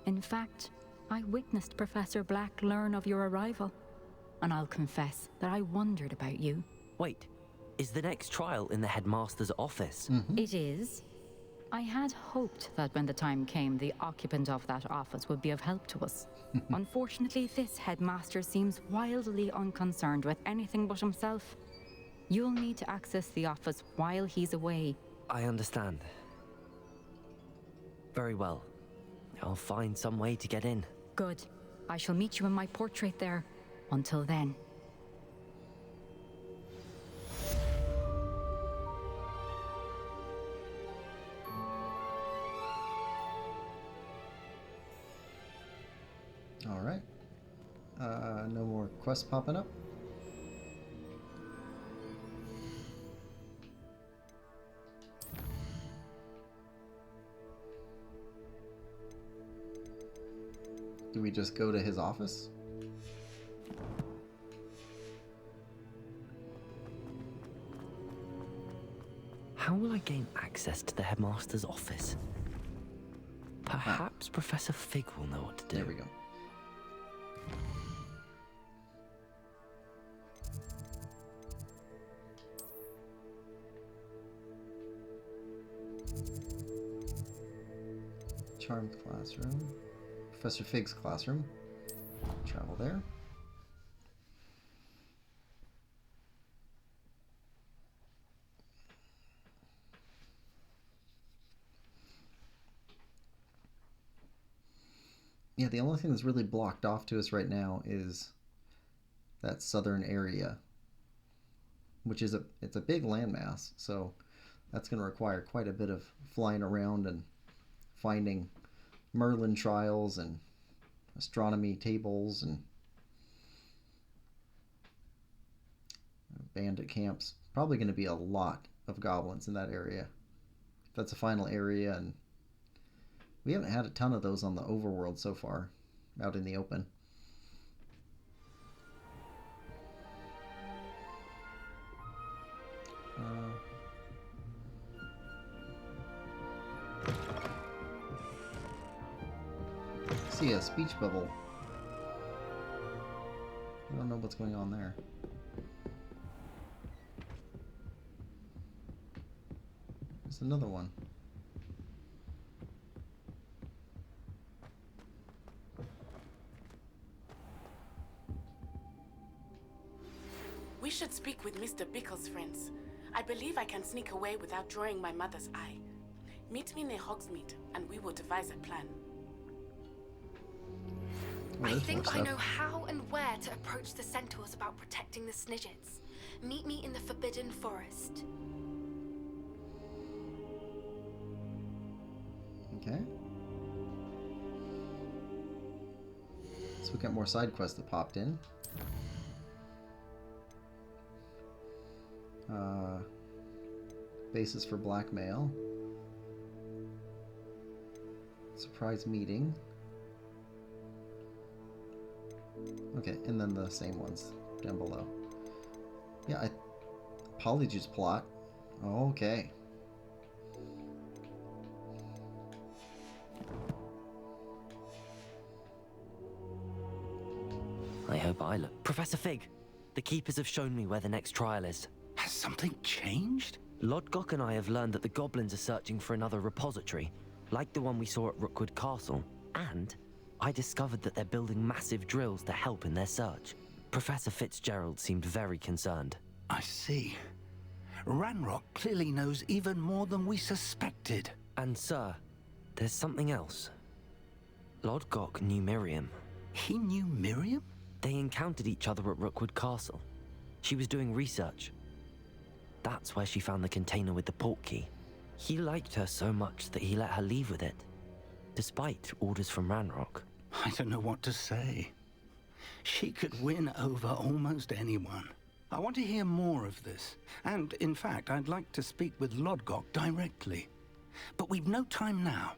In fact, I witnessed Professor Black learn of your arrival. And I'll confess that I wondered about you. Wait, is the next trial in the headmaster's office? It is. I had hoped that when the time came, the occupant of that office would be of help to us. Unfortunately, this headmaster seems wildly unconcerned with anything but himself. You'll need to access the office while he's away. I understand. Very well. I'll find some way to get in. Good. I shall meet you in my portrait there. Until then. All right. No more quests popping up. Do we just go to his office? How will I gain access to the headmaster's office? Perhaps Professor Fig will know what to do. There we go. Charmed classroom. Professor Fig's classroom. Travel there. Yeah, the only thing that's really blocked off to us right now is that southern area, which is it's a big landmass, so that's going to require quite a bit of flying around and finding Merlin trials and astronomy tables and bandit camps. Probably going to be a lot of goblins in that area. That's a final area, and we haven't had a ton of those on the overworld so far, out in the open. See a speech bubble. I don't know what's going on there. There's another one. We should speak with Mr. Bickle's friends. I believe I can sneak away without drawing my mother's eye. Meet me near Hogsmeade, and we will devise a plan. Well, I think I know how and where to approach the centaurs about protecting the Snidgets. Meet me in the Forbidden Forest. Okay. Let's look at more side quests that popped in. Basis for blackmail. Surprise meeting. Okay, and then the same ones down below. Yeah, Polyjuice plot. Okay. I hope I look. Professor Fig, the Keepers have shown me where the next trial is. Has something changed? Lodgok and I have learned that the goblins are searching for another repository, like the one we saw at Rookwood Castle. And I discovered that they're building massive drills to help in their search. Professor Fitzgerald seemed very concerned. I see. Ranrock clearly knows even more than we suspected. And sir, there's something else. Lodgok knew Miriam. He knew Miriam? They encountered each other at Rookwood Castle. She was doing research. That's where she found the container with the port key. He liked her so much that he let her leave with it. despite orders from Ranrock. I don't know what to say. She could win over almost anyone. I want to hear more of this. And, in fact, I'd like to speak with Lodgok directly. But we've no time now.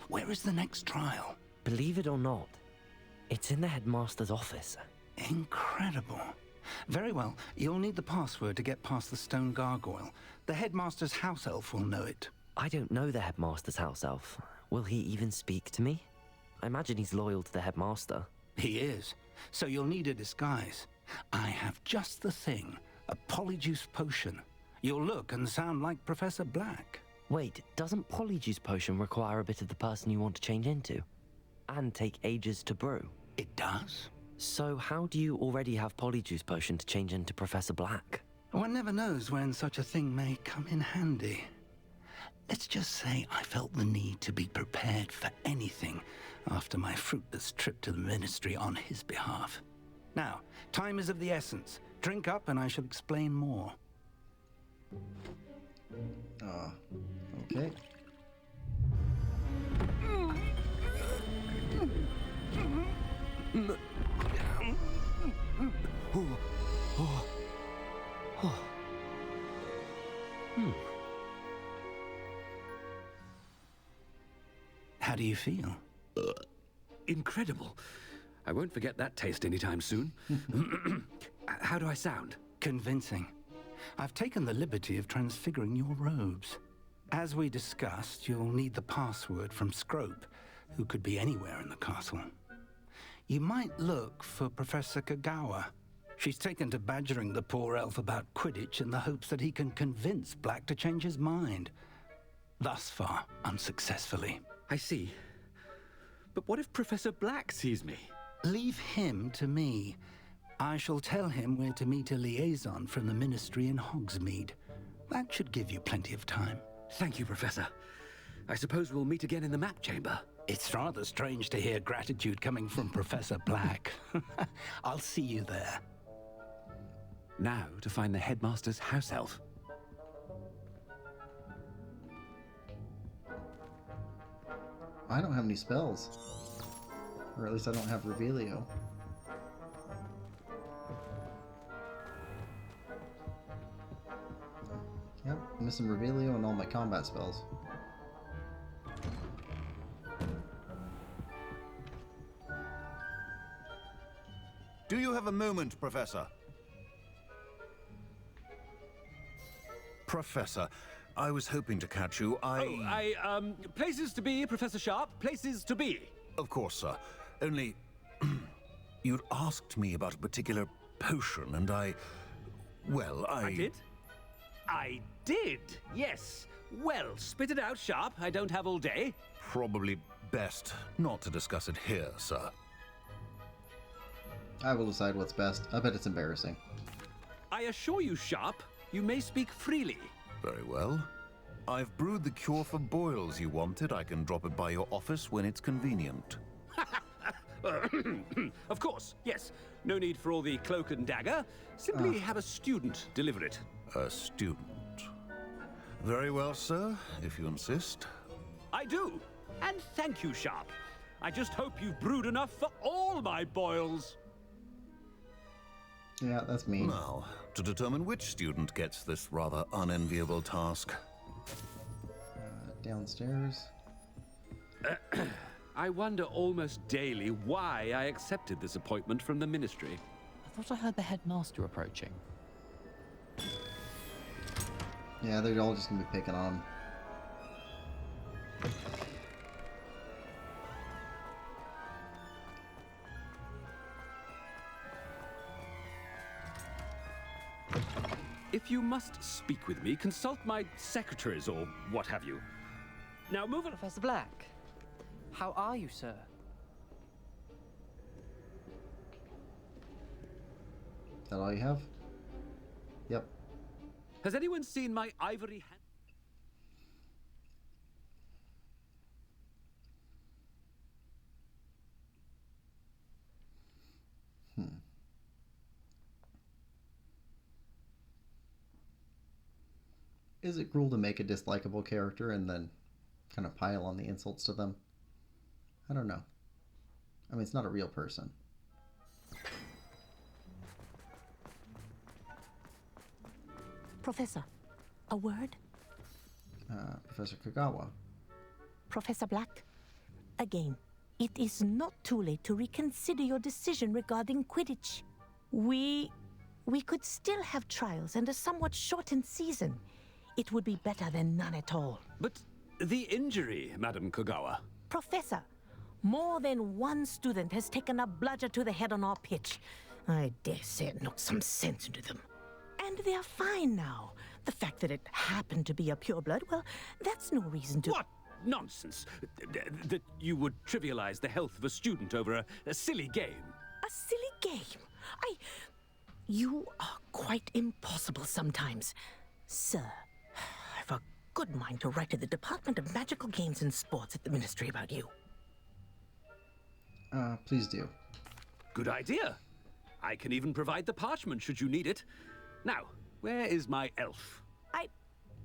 Where is the next trial? Believe it or not, it's in the headmaster's office. Incredible. Very well. You'll need the password to get past the stone gargoyle. The headmaster's house elf will know it. I don't know the headmaster's house elf. Will he even speak to me? I imagine he's loyal to the headmaster. He is. So you'll need a disguise. I have just the thing. A polyjuice potion. You'll look and sound like Professor Black. Wait, doesn't polyjuice potion require a bit of the person you want to change into? And take ages to brew? It does. So how do you already have polyjuice potion to change into Professor Black? One never knows when such a thing may come in handy. Let's just say I felt the need to be prepared for anything after my fruitless trip to the ministry on his behalf. Now, time is of the essence. Drink up and I shall explain more. Okay. How do you feel? Incredible. I won't forget that taste anytime soon. How do I sound? Convincing. I've taken the liberty of transfiguring your robes. As we discussed, you'll need the password from Scrope, who could be anywhere in the castle. You might look for Professor Kagawa. She's taken to badgering the poor elf about Quidditch in the hopes that he can convince Black to change his mind. Thus far, unsuccessfully. I see. But what if Professor Black sees me? Leave him to me. I shall tell him where to meet a liaison from the ministry in Hogsmeade. That should give you plenty of time. Thank you, Professor. I suppose we'll meet again in the map chamber. It's rather strange to hear gratitude coming from Professor Black. I'll see you there. Now to find the headmaster's house elf. I don't have any spells. Or at least I don't have Revelio. Yep, I'm missing Revelio and all my combat spells. Do you have a moment, Professor? Professor, I was hoping to catch you. Places to be, Professor Sharp. Places to be. Of course, sir. Only, you'd asked me about a particular potion, and I did? I did, yes. Well, spit it out, Sharp. I don't have all day. Probably best not to discuss it here, sir. I will decide what's best. I bet it's embarrassing. I assure you, Sharp, you may speak freely. Very well. I've brewed the cure for boils you wanted. I can drop it by your office when it's convenient. Of course, yes. No need for all the cloak and dagger. Simply have a student deliver it. A student. Very well, sir, if you insist. I do. And thank you, Sharp. I just hope you've brewed enough for all my boils. Yeah, that's me. Now, to determine which student gets this rather unenviable task. Downstairs. I wonder almost daily why I accepted this appointment from the ministry. I thought I heard the headmaster approaching. Yeah, they're all just gonna be picking on him. If you must speak with me, consult my secretaries or what have you. Now move on. Professor Black, how are you, sir? Is that all you have? Yep. Has anyone seen my ivory hand? Is it cruel to make a dislikable character and then kind of pile on the insults to them? I don't know. I mean, it's not a real person. Professor, a word? Professor Kagawa. Professor Black, again, it is not too late to reconsider your decision regarding Quidditch. We could still have trials and a somewhat shortened season. It would be better than none at all. But the injury, Madam Kagawa. Professor, more than one student has taken a bludger to the head on our pitch. I dare say it knocked some sense into them. And they're fine now. The fact that it happened to be a pureblood, well, that's no reason to... What nonsense! That you would trivialize the health of a student over a silly game. A silly game? You are quite impossible sometimes. Sir, I've a good mind to write to the Department of Magical Games and Sports at the Ministry about you. Please do. Good idea. I can even provide the parchment should you need it. Now, where is my elf?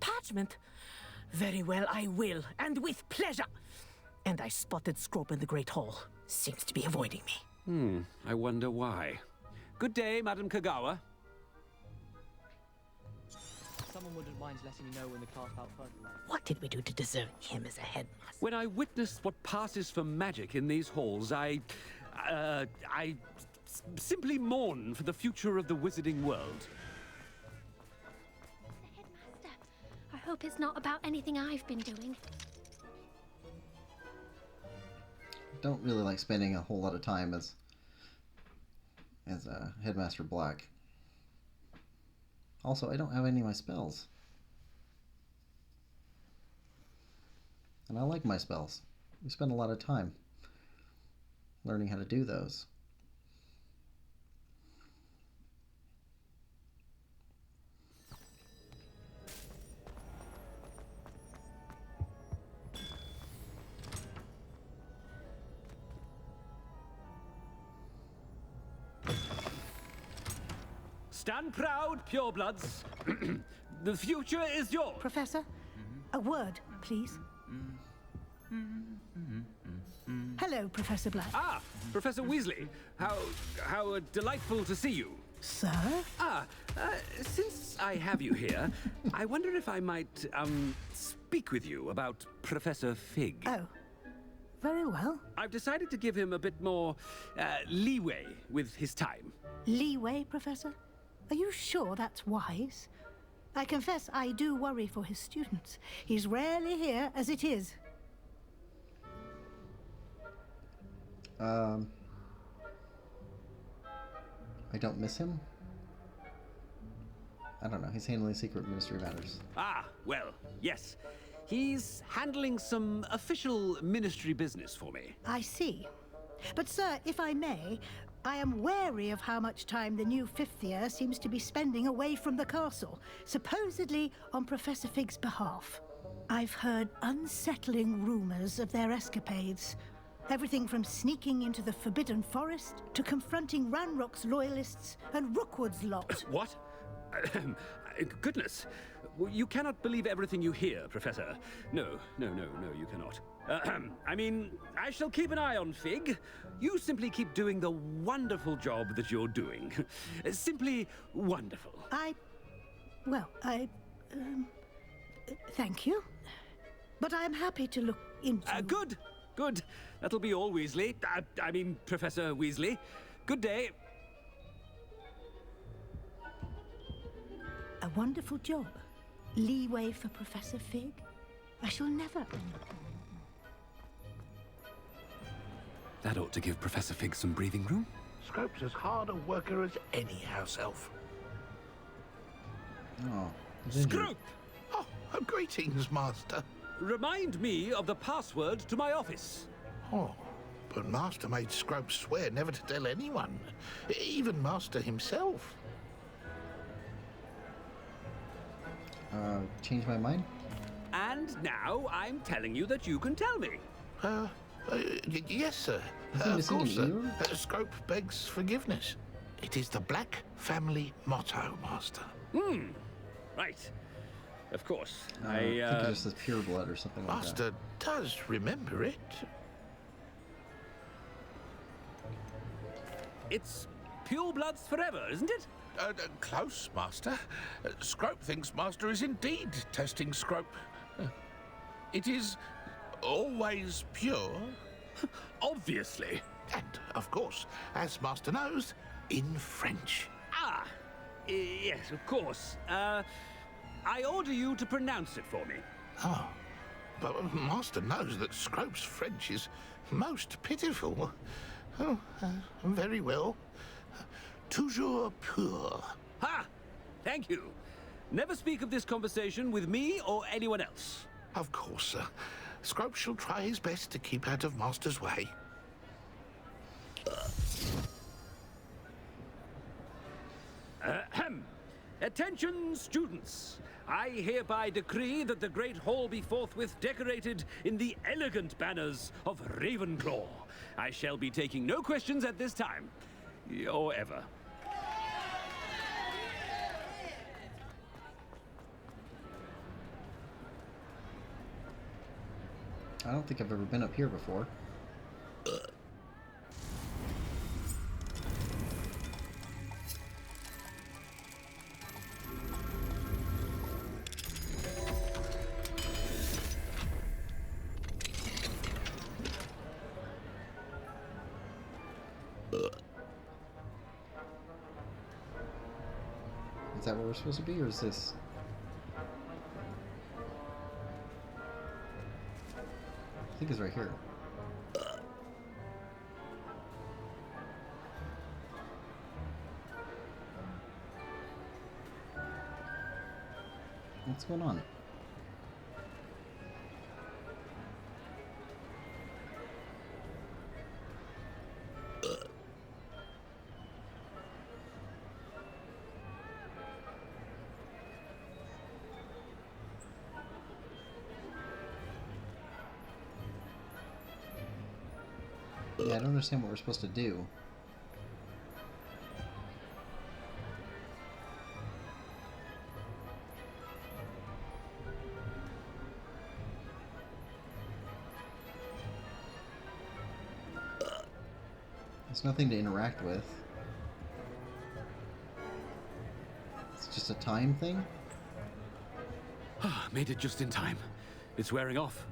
Parchment? Very well, I will, and with pleasure. And I spotted Scrope in the Great Hall. Seems to be avoiding me. I wonder why. Good day, Madam Kagawa. Someone wouldn't mind letting me know when the class out further. What did we do to deserve him as a headmaster? When I witness what passes for magic in these halls, I simply mourn for the future of the wizarding world. I hope it's not about anything I've been doing. Don't really like spending a whole lot of time as Headmaster Black. Also, I don't have any of my spells. And I like my spells. We spend a lot of time learning how to do those. Stand proud, purebloods. The future is yours. Professor, a word, please. Hello, Professor Black. Ah, Professor Weasley. How delightful to see you. Sir? Since I have you here, I wonder if I might, speak with you about Professor Fig. Oh, very well. I've decided to give him a bit more, leeway with his time. Leeway, Professor? Are you sure that's wise? I confess I do worry for his students. He's rarely here as it is. I don't miss him. I don't know. He's handling secret ministry matters. Ah, well, yes. He's handling some official ministry business for me. I see. But, sir, if I may, I am wary of how much time the new fifth year seems to be spending away from the castle, supposedly on Professor Fig's behalf. I've heard unsettling rumors of their escapades. Everything from sneaking into the Forbidden Forest to confronting Ranrock's loyalists and Rookwood's lot. What? Goodness. You cannot believe everything you hear, Professor. No, you cannot. I mean, I shall keep an eye on Fig. You simply keep doing the wonderful job that you're doing. Simply wonderful. Thank you. But I'm happy to look into... Good. That'll be all, Weasley. I mean, Professor Weasley. Good day. A wonderful job. Leeway for Professor Fig? I shall never... That ought to give Professor Fig some breathing room. Scrope's as hard a worker as any house elf. Oh, Scrope! Oh, greetings, Master. Remind me of the password to my office. Oh, but Master made Scrope swear never to tell anyone, even Master himself. Change my mind? And now I'm telling you that you can tell me. Yes, sir. Of course, sir. Scrope begs forgiveness. It is the Black family motto, Master. Right. Of course. I think it just says pure blood or something like that. Master does remember it. It's pure bloods forever, isn't it? Close, Master. Scrope thinks Master is indeed testing Scrope. It is always pure. Obviously. And, of course, as Master knows, in French. Ah, yes, of course. I order you to pronounce it for me. Oh, but Master knows that Scrope's French is most pitiful. Oh, very well. Toujours pur. Ha! Thank you. Never speak of this conversation with me or anyone else. Of course, sir. Scrope shall try his best to keep out of Master's way. Ahem. Attention, students. I hereby decree that the Great Hall be forthwith decorated in the elegant banners of Ravenclaw. I shall be taking no questions at this time. Or ever. I don't think I've ever been up here before. Is that where we're supposed to be, or is this? I think it's right here. What's going on? Yeah, I don't understand what we're supposed to do. There's nothing to interact with. It's just a time thing? Made it just in time. It's wearing off.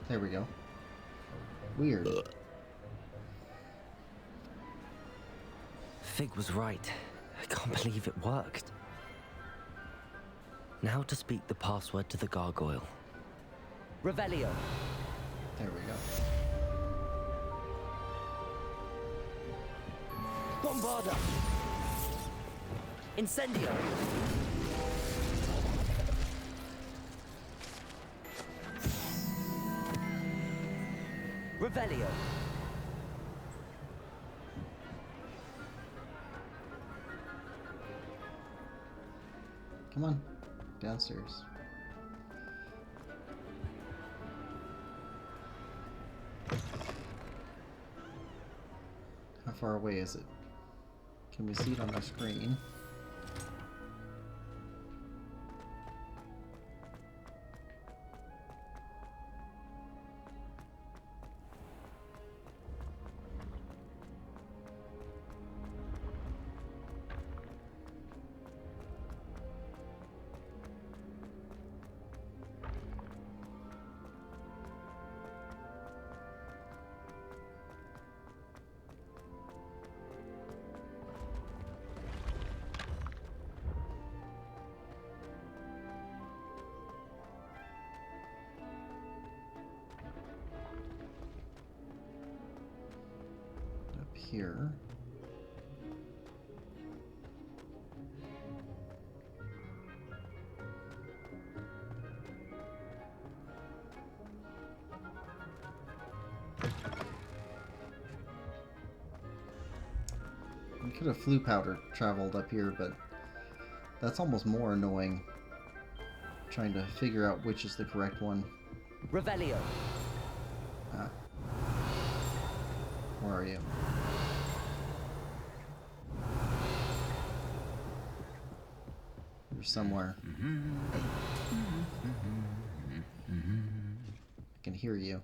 There we go. Weird. Fig was right. I can't believe it worked. Now to speak the password to the gargoyle. Revelio. There we go. Bombarda. Incendio. Revelio. Come on. Downstairs. How far away is it? Can we see it on our screen? Here. We could have flu powder traveled up here, but that's almost more annoying. Trying to figure out which is the correct one. Revelio. Ah. Where are you? somewhere. I can hear you.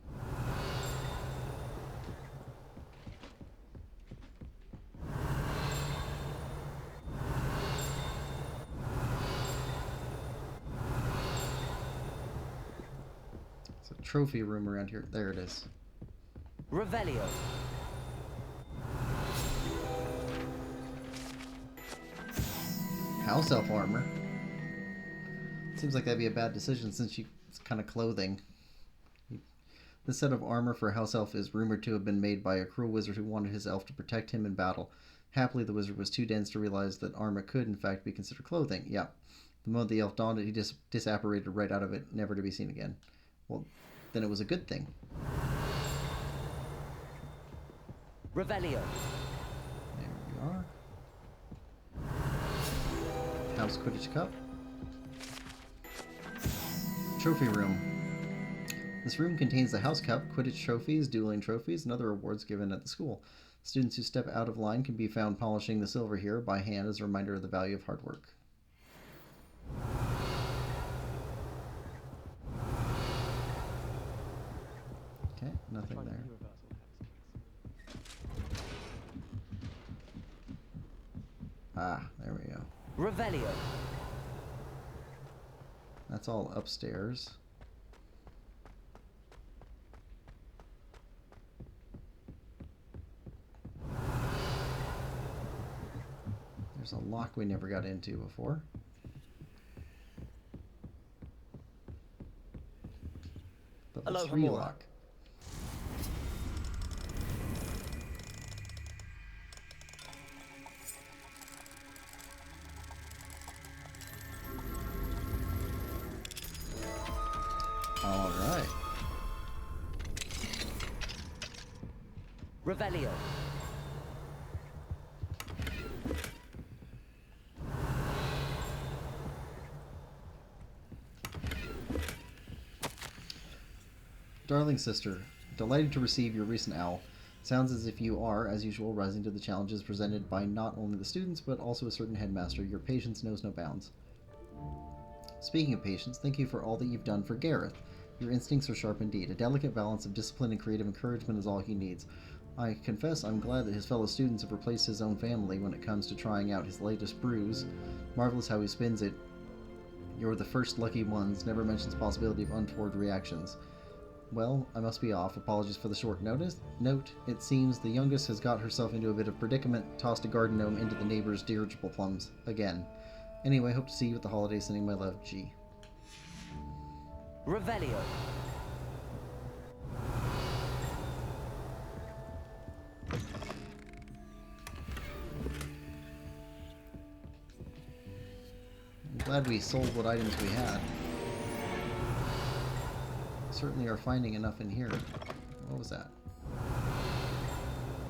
It's a trophy room around here. There it is. Revelio. House elf armor. Seems like that'd be a bad decision since she's kind of clothing. This set of armor for a house elf is rumored to have been made by a cruel wizard who wanted his elf to protect him in battle. Happily, the wizard was too dense to realize that armor could, in fact, be considered clothing. Yeah. The moment the elf donned it, he just disapparated right out of it, never to be seen again. Well, then it was a good thing. Revelio. There we are. House Quidditch Cup. Trophy room. This room contains the House Cup, Quidditch trophies, dueling trophies, and other awards given at the school. Students who step out of line can be found polishing the silver here by hand as a reminder of the value of hard work. Okay, nothing there. Ah, there we go. Revelio. That's all upstairs. There's a lock we never got into before. Level 3 lock. All right. Revelio. Darling sister, delighted to receive your recent owl. Sounds as if you are, as usual, rising to the challenges presented by not only the students, but also a certain headmaster. Your patience knows no bounds. Speaking of patience, thank you for all that you've done for Gareth. Your instincts are sharp indeed. A delicate balance of discipline and creative encouragement is all he needs. I confess I'm glad that his fellow students have replaced his own family when it comes to trying out his latest brews. Marvelous how he spins it. You're the first lucky ones. Never mentions possibility of untoward reactions. Well, I must be off. Apologies for the short notice. Note, it seems the youngest has got herself into a bit of predicament, tossed a garden gnome into the neighbor's dirigible plums. Again. Anyway, hope to see you at the holidays. Sending my love, G. Revelio. I'm glad we sold what items we had. Certainly are finding enough in here. What was that?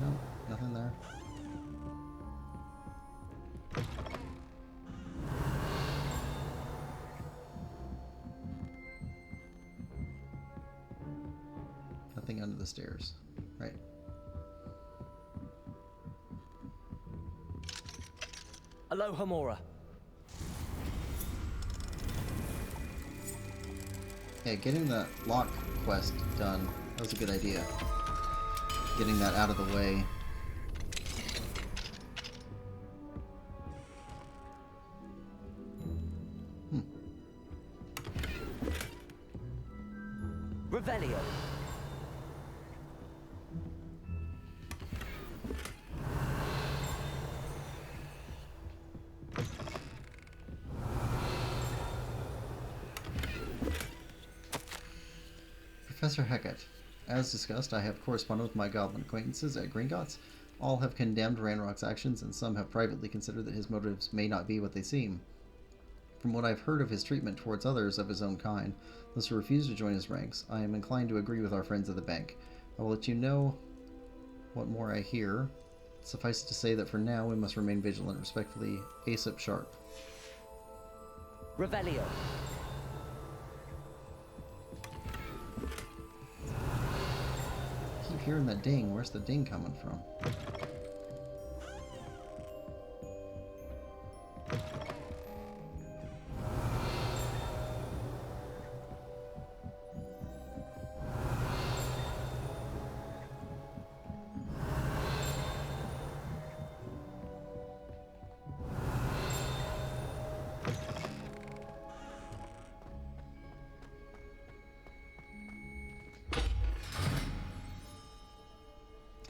No, nothing there. Nothing under the stairs. Right. Aloha Mora. Yeah, getting that lock quest done, that was a good idea. Getting that out of the way. Revelio. Professor Hecat. As discussed, I have corresponded with my goblin acquaintances at Gringotts. All have condemned Ranrock's actions, and some have privately considered that his motives may not be what they seem. From what I've heard of his treatment towards others of his own kind, those who refuse to join his ranks, I am inclined to agree with our friends at the bank. I will let you know what more I hear. Suffice it to say that for now we must remain vigilant. Respectfully, Aesop Sharp. Revelio. Keep hearing that ding. Where's the ding coming from?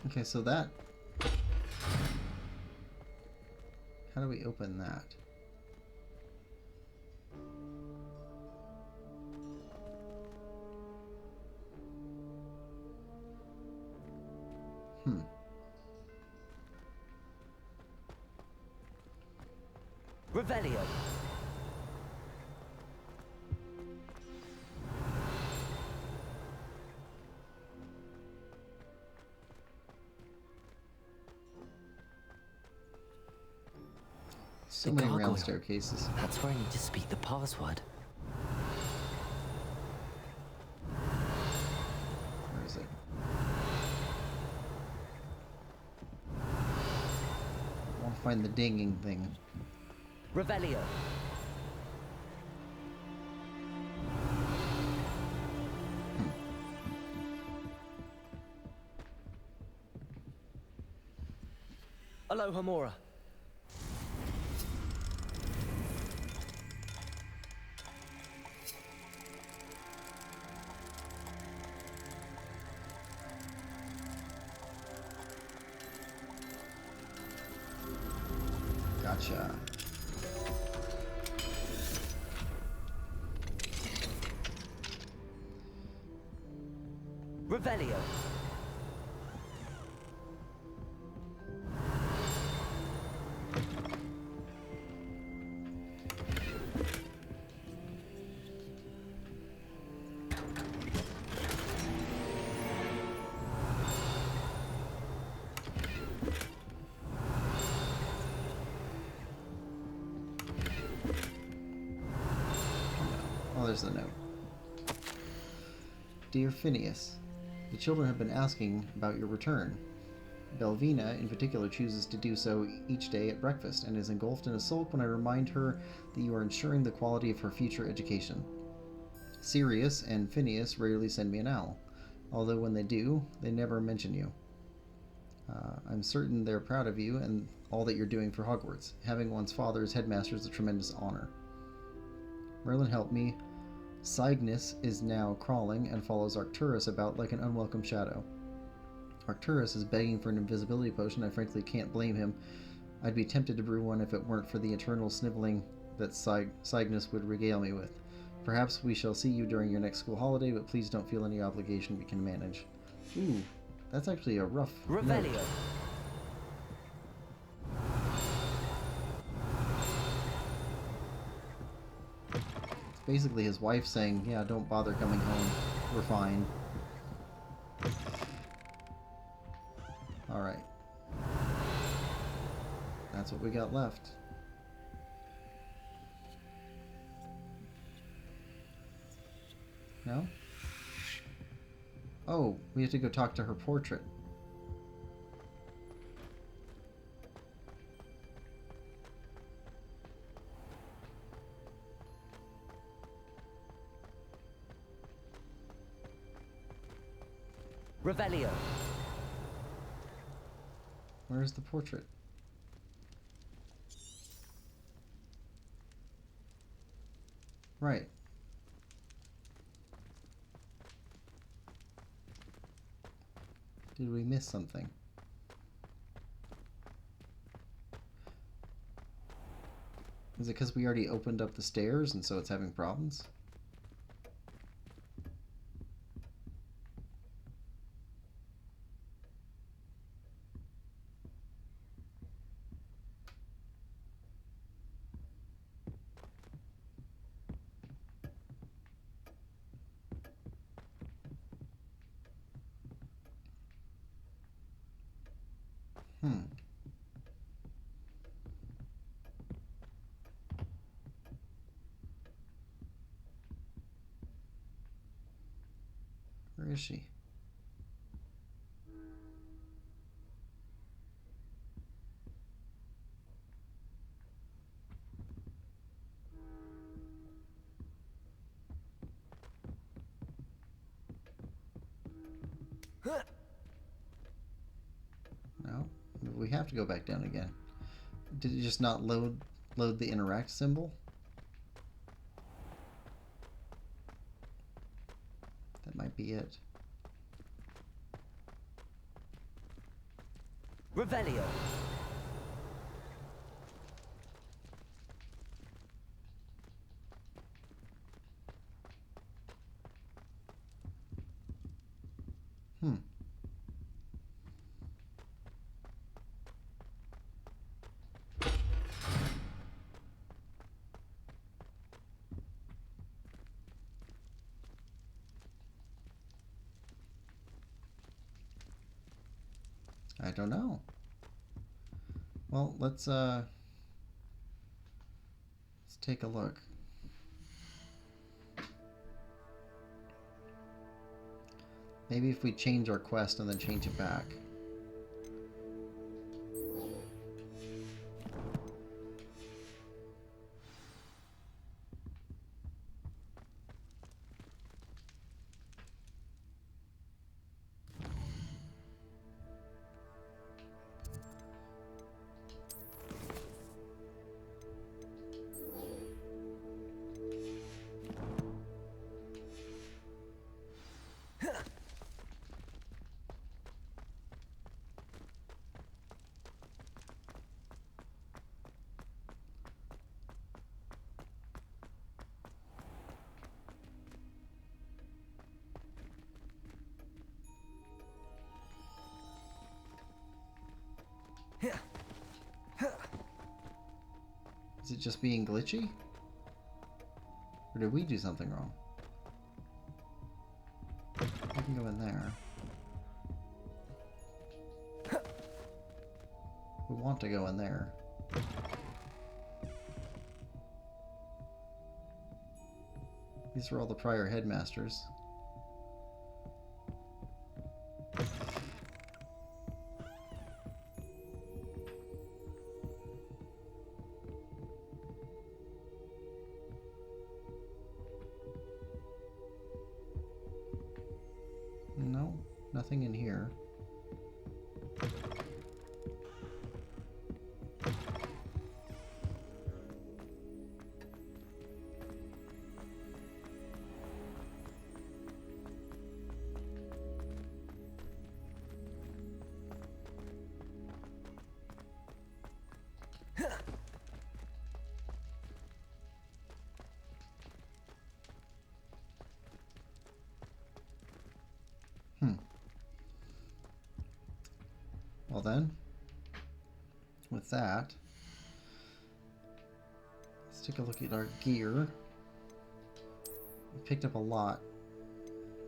Okay, so that... How do we open that? Revelio. So many round staircases. That's where I need to speak the password. Where is it? I want to find the dinging thing. Revelio. Aloha Mora. Gotcha. Revelio. Oh, there's the note. Dear Phineas, the children have been asking about your return. Belvina, in particular, chooses to do so each day at breakfast and is engulfed in a sulk when I remind her that you are ensuring the quality of her future education. Sirius and Phineas rarely send me an owl, although when they do, they never mention you. I'm certain they're proud of you and all that you're doing for Hogwarts. Having one's father as headmaster is a tremendous honor. Merlin helped me. Cygnus is now crawling and follows Arcturus about like an unwelcome shadow. Arcturus is begging for an invisibility potion. I frankly can't blame him. I'd be tempted to brew one if it weren't for the eternal sniveling that Cygnus would regale me with. Perhaps we shall see you during your next school holiday, but please don't feel any obligation. We can manage. Ooh, that's actually a rough Revelio. note. Basically his wife saying, yeah, don't bother coming home. We're fine. Alright. That's what we got left. No? Oh, we have to go talk to her portrait. Revelio. Where's the portrait? Right. Did we miss something? Is it because we already opened up the stairs and so it's having problems? Where is she? No? We have to go back down again. Did it just not load the interact symbol? That might be it. Revelio. Hmm. I don't know. Well, let's take a look. Maybe if we change our quest and then change it back. Is it just being glitchy? Or did we do something wrong? I can go in there. We want to go in there. These are all the prior headmasters. No, nothing in here. Well then, with that, let's take a look at our gear. We picked up a lot,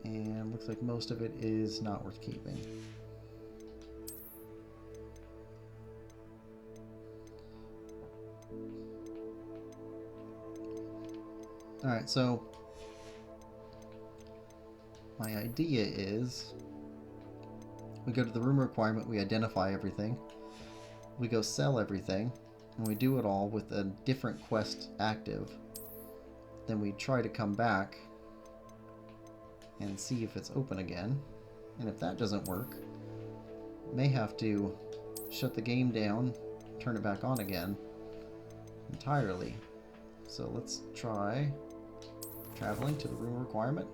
and looks like most of it is not worth keeping. Alright, so my idea is we go to the room requirement, we identify everything, we go sell everything, and we do it all with a different quest active. Then we try to come back and see if it's open again. And if that doesn't work, may have to shut the game down, turn it back on again entirely. So let's try traveling to the room requirement.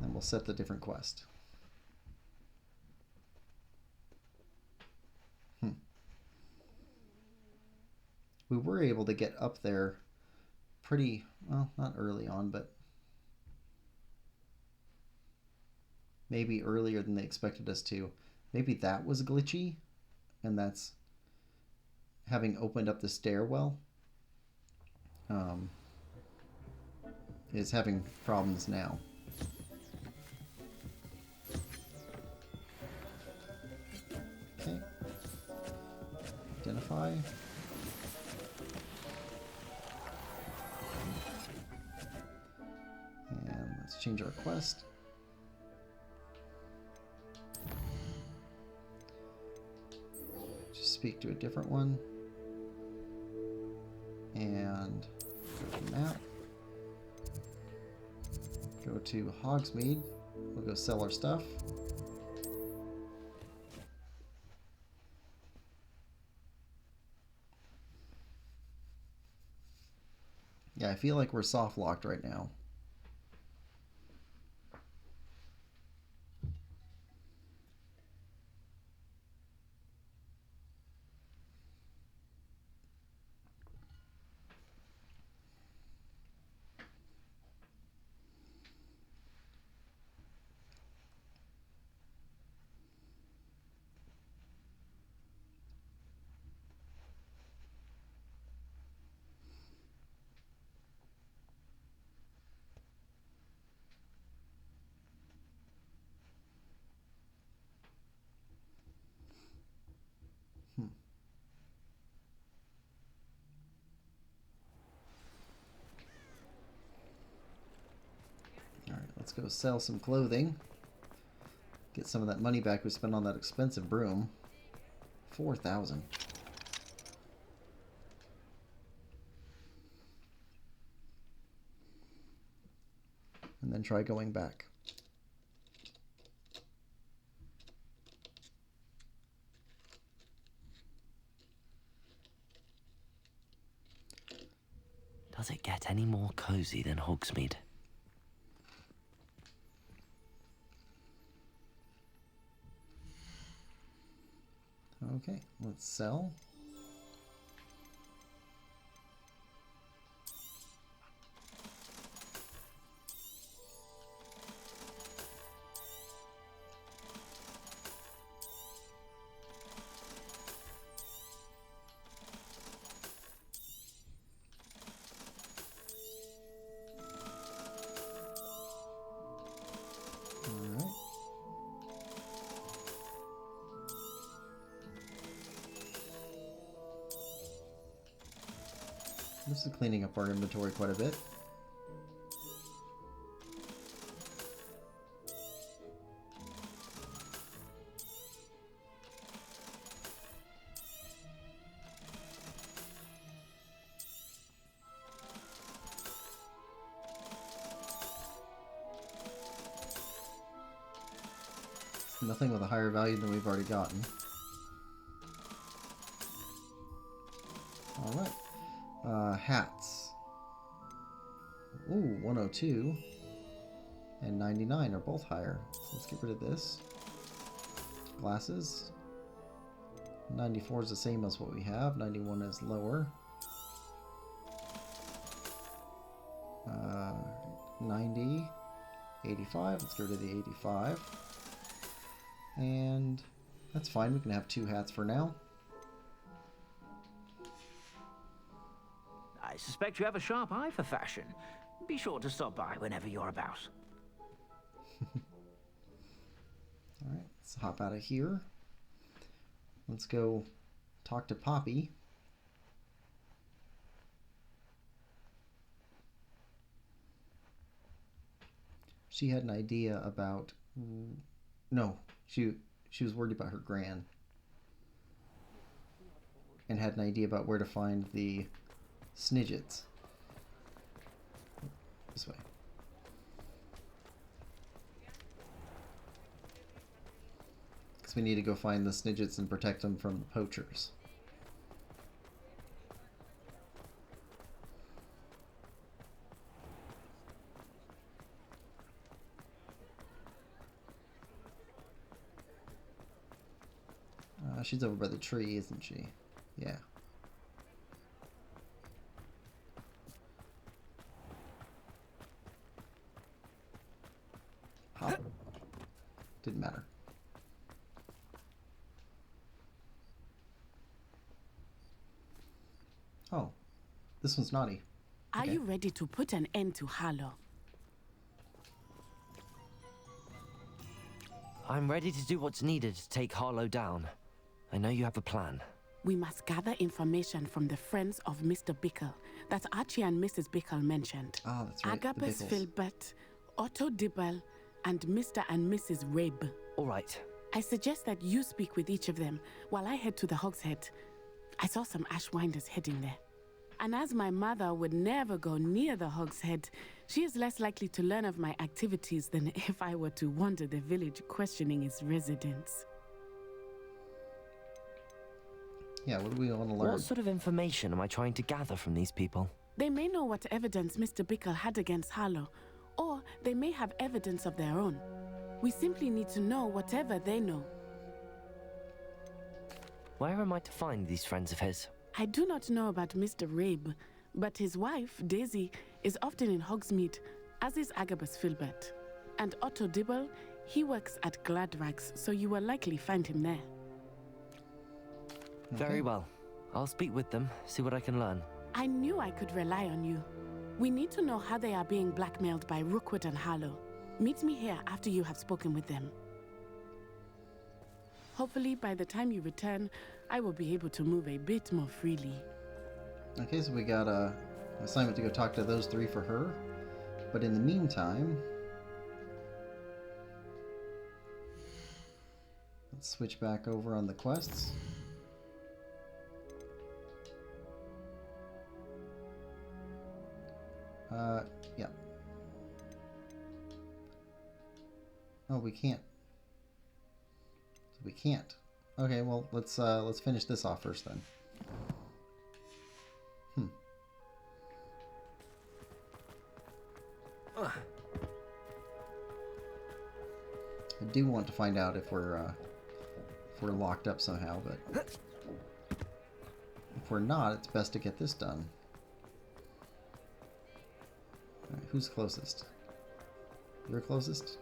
And we'll set the different quest. We were able to get up there pretty, well, not early on, but maybe earlier than they expected us to. Maybe that was glitchy, and that's having opened up the stairwell is having problems now. Okay. Identify. And let's change our quest. Just speak to a different one. And go to map. Go to Hogsmeade. We'll go sell our stuff. Yeah, I feel like we're soft locked right now. go sell some clothing. Get some of that money back we spent on that expensive broom. 4,000. And then try going back. Does it get any more cozy than Hogsmeade? Okay, let's sell. This is cleaning up our inventory quite a bit. Nothing with a higher value than we've already gotten. Alright. Hats. Ooh, 102 and 99 are both higher. So let's get rid of this. Glasses. 94 is the same as what we have. 91 is lower. 90. 85. Let's get rid of the 85. And that's fine. We can have 2 hats for now. I suspect you have a sharp eye for fashion. Be sure to stop by whenever you're about. Alright, let's hop out of here. Let's go talk to Poppy. She had an idea about... No, she was worried about her gran. And had an idea about where to find the Snidgets. This way. Because we need to go find the Snidgets and protect them from the poachers. She's over by the tree, isn't she? Yeah. Hop. Didn't matter. Oh, this one's Nati. Are Okay. you ready to put an end to Harlow? I'm ready to do what's needed to take Harlow down. I know you have a plan. We must gather information from the friends of Mr. Bickle that Archie and Mrs. Bickle mentioned. Oh, that's right. Agabus the Bickles. Filbert, Otto Dibble, and Mr. and Mrs. Rabe. All right. I suggest that you speak with each of them while I head to the Hogshead. I saw some Ashwinders heading there. And as my mother would never go near the Hogshead, she is less likely to learn of my activities than if I were to wander the village questioning its residents. Yeah, what do we want to learn? What sort of information am I trying to gather from these people? They may know what evidence Mr. Bickle had against Harlow, or they may have evidence of their own. We simply need to know whatever they know. Where am I to find these friends of his? I do not know about Mr. Rabe, but his wife, Daisy, is often in Hogsmeade, as is Agabus Filbert. And Otto Dibble, he works at Gladrags, so you will likely find him there. Very well. I'll speak with them, see what I can learn. I knew I could rely on you. We need to know how they are being blackmailed by Rookwood and Harlow. Meet me here after you have spoken with them. Hopefully, by the time you return, I will be able to move a bit more freely. Okay, so we got a assignment to go talk to those 3 for her. But in the meantime, Let's switch back over on the quests. Yeah. Oh, we can't. We can't. Okay, well, let's finish this off first then. I do want to find out if we're locked up somehow, but if we're not, it's best to get this done. All right, who's closest? You're closest?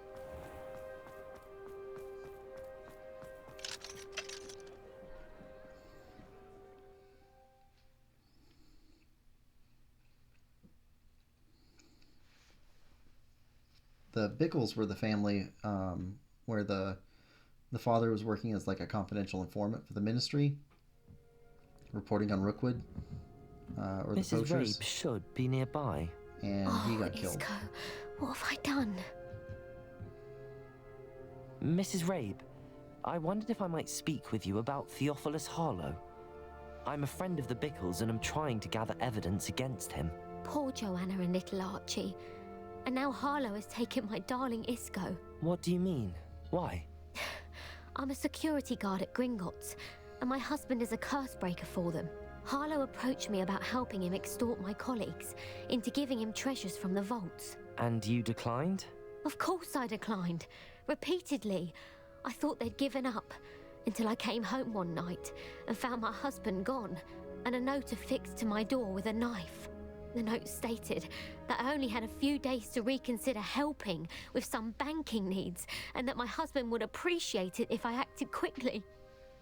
The Bickles were the family where the father was working as like a confidential informant for the ministry, reporting on Rookwood or the Mrs. poachers. Rabe should be nearby. And he got killed. Isco, what have I done? Mrs. Rabe, I wondered if I might speak with you about Theophilus Harlow. I'm a friend of the Bickles and I'm trying to gather evidence against him. Poor Joanna and little Archie. And now Harlow has taken my darling Isco. What do you mean? Why? I'm a security guard at Gringotts, and my husband is a curse breaker for them. Harlow approached me about helping him extort my colleagues into giving him treasures from the vaults. And you declined? Of course I declined. Repeatedly. I thought they'd given up, until I came home one night and found my husband gone, and a note affixed to my door with a knife. The note stated that I only had a few days to reconsider helping with some banking needs, and that my husband would appreciate it if I acted quickly.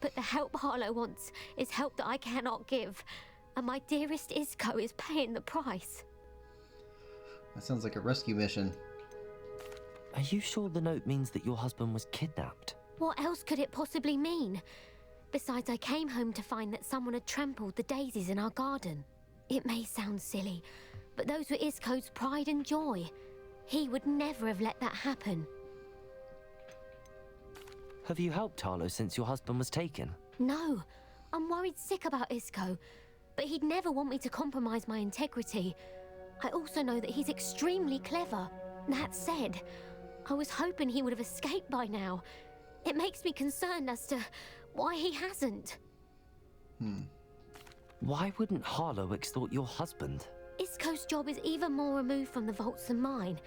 But the help Harlow wants is help that I cannot give, and my dearest Isco is paying the price. That sounds like a rescue mission. Are you sure the note means that your husband was kidnapped? What else could it possibly mean? Besides, I came home to find that someone had trampled the daisies in our garden. It may sound silly, but those were Isco's pride and joy. He would never have let that happen. Have you helped Harlow since your husband was taken? No, I'm worried sick about Isco, but he'd never want me to compromise my integrity. I also know that he's extremely clever. That said, I was hoping he would have escaped by now. It makes me concerned as to why he hasn't. Why wouldn't Harlow extort your husband? Isco's job is even more removed from the vaults than mine.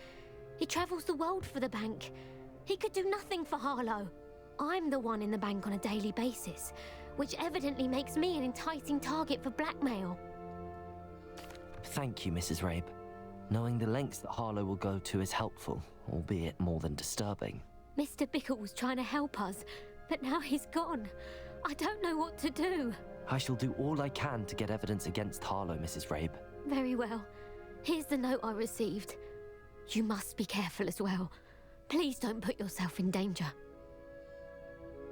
He travels the world for the bank. He could do nothing for Harlow. I'm the one in the bank on a daily basis, which evidently makes me an enticing target for blackmail. Thank you, Mrs. Rabe. Knowing the lengths that Harlow will go to is helpful, albeit more than disturbing. Mr. Bickle was trying to help us, but now he's gone. I don't know what to do. I shall do all I can to get evidence against Harlow, Mrs. Rabe. Very well. Here's the note I received. You must be careful as well. Please don't put yourself in danger.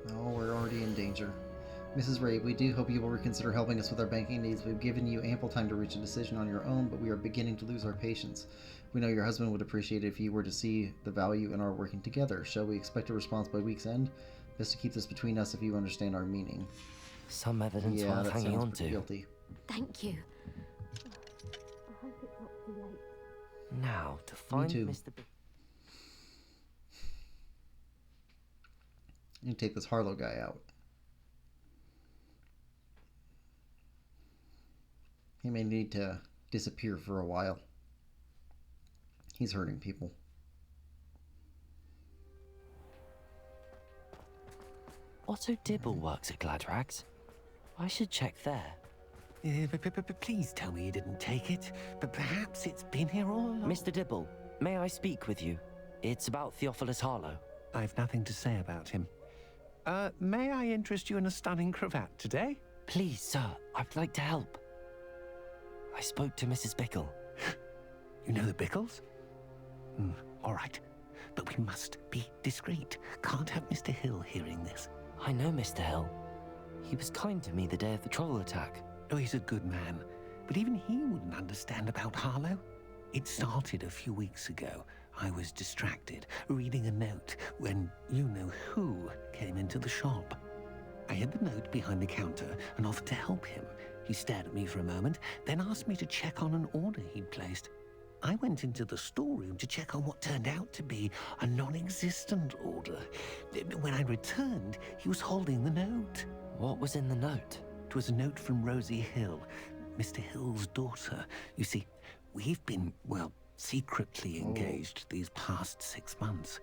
No, we're already in danger. Mrs. Rabe, we do hope you will reconsider helping us with our banking needs. We've given you ample time to reach a decision on your own, but we are beginning to lose our patience. We know your husband would appreciate it if you were to see the value in our working together. Shall we expect a response by week's end? Best to keep this between us if you understand our meaning. Some evidence worth hanging on to. Guilty. Thank you. I hope it's not too late. Now, to find Mr. You take this Harlow guy out. He may need to disappear for a while. He's hurting people. Otto Dibble works at Gladrags. I should check there. Please tell me you didn't take it. But perhaps it's been here all along. Mr. Dibble, may I speak with you? It's about Theophilus Harlow. I've nothing to say about him. May I interest you in a stunning cravat today? Please, sir. I'd like to help. I spoke to Mrs. Bickle. You know the Bickles? All right. But we must be discreet. Can't have Mr. Hill hearing this. I know Mr. Hill. He was kind to me the day of the troll attack. Oh, he's a good man. But even he wouldn't understand about Harlow. It started a few weeks ago. I was distracted, reading a note, when you-know-who came into the shop. I hid the note behind the counter and offered to help him. He stared at me for a moment, then asked me to check on an order he'd placed. I went into the storeroom to check on what turned out to be a non-existent order. When I returned, he was holding the note. What was in the note? It was a note from Rosie Hill, Mr. Hill's daughter. You see, we've been, well, secretly engaged these past 6 months.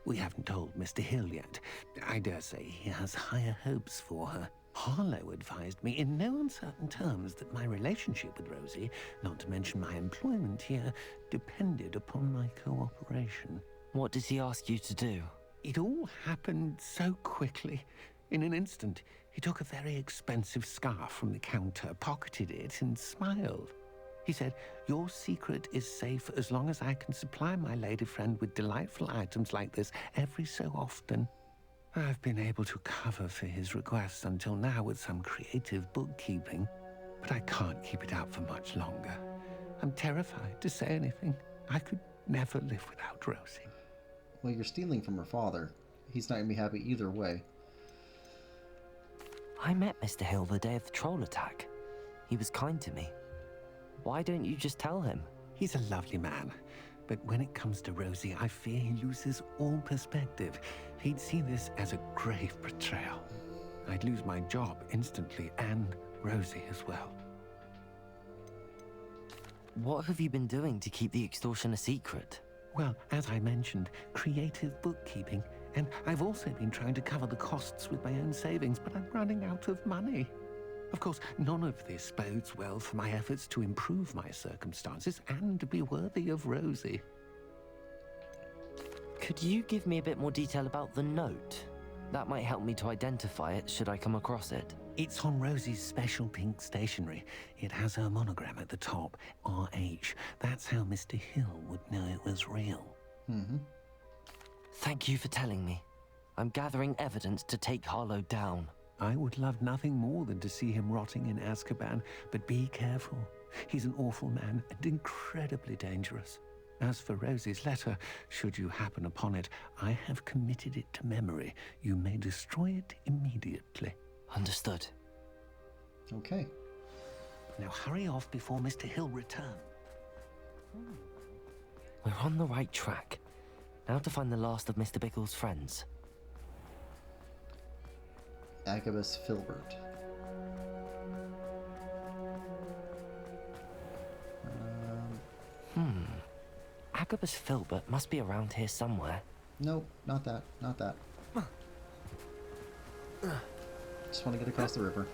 We haven't told Mr. Hill yet. I dare say he has higher hopes for her. Harlow advised me in no uncertain terms that my relationship with Rosie, not to mention my employment here, depended upon my cooperation. What did he ask you to do? It all happened so quickly. In an instant, he took a very expensive scarf from the counter, pocketed it, and smiled. He said, "Your secret is safe as long as I can supply my lady friend with delightful items like this every so often." I've been able to cover for his requests until now with some creative bookkeeping, but I can't keep it up for much longer. I'm terrified to say anything. I could never live without Rosie. Well, you're stealing from her father. He's not going to be happy either way. I met Mr. Hill the day of the troll attack. He was kind to me. Why don't you just tell him? He's a lovely man, but when it comes to Rosie, I fear he loses all perspective. He'd see this as a grave betrayal. I'd lose my job instantly, and Rosie as well. What have you been doing to keep the extortion a secret? Well, as I mentioned, creative bookkeeping, and I've also been trying to cover the costs with my own savings, but I'm running out of money. Of course, none of this bodes well for my efforts to improve my circumstances and to be worthy of Rosie. Could you give me a bit more detail about the note? That might help me to identify it should I come across it. It's on Rosie's special pink stationery. It has her monogram at the top, RH. That's how Mr. Hill would know it was real. Thank you for telling me. I'm gathering evidence to take Harlow down. I would love nothing more than to see him rotting in Azkaban, but be careful. He's an awful man and incredibly dangerous. As for Rosie's letter, should you happen upon it, I have committed it to memory. You may destroy it immediately. Understood. Okay. Now hurry off before Mr. Hill returns. We're on the right track. Now to find the last of Mr. Bickle's friends. Agabus Filbert. Agabus Filbert must be around here somewhere. Nope, not that. Not that. Just want to get across the river.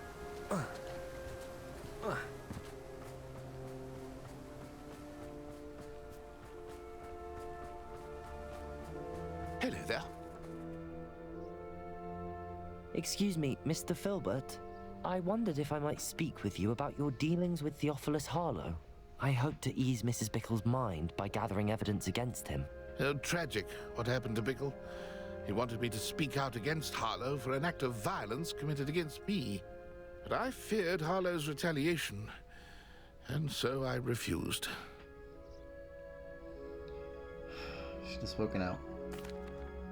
Hello there. Excuse me, Mr. Filbert. I wondered if I might speak with you about your dealings with Theophilus Harlow. I hope to ease Mrs. Bickle's mind by gathering evidence against him. Tragic what happened to Bickle. He wanted me to speak out against Harlow for an act of violence committed against me. But I feared Harlow's retaliation, and so I refused. Should have spoken out.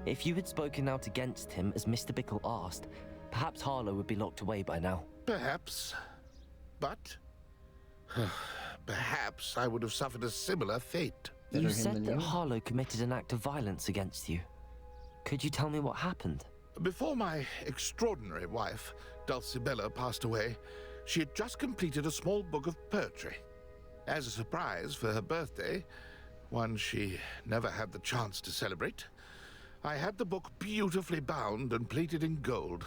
If you had spoken out against him as Mr. Bickle asked, perhaps Harlow would be locked away by now. Perhaps. But perhaps I would have suffered a similar fate. You said that Harlow committed an act of violence against you. Could you tell me what happened? Before my extraordinary wife, Dulcibella, passed away, she had just completed a small book of poetry. As a surprise for her birthday, one she never had the chance to celebrate, I had the book beautifully bound and plated in gold.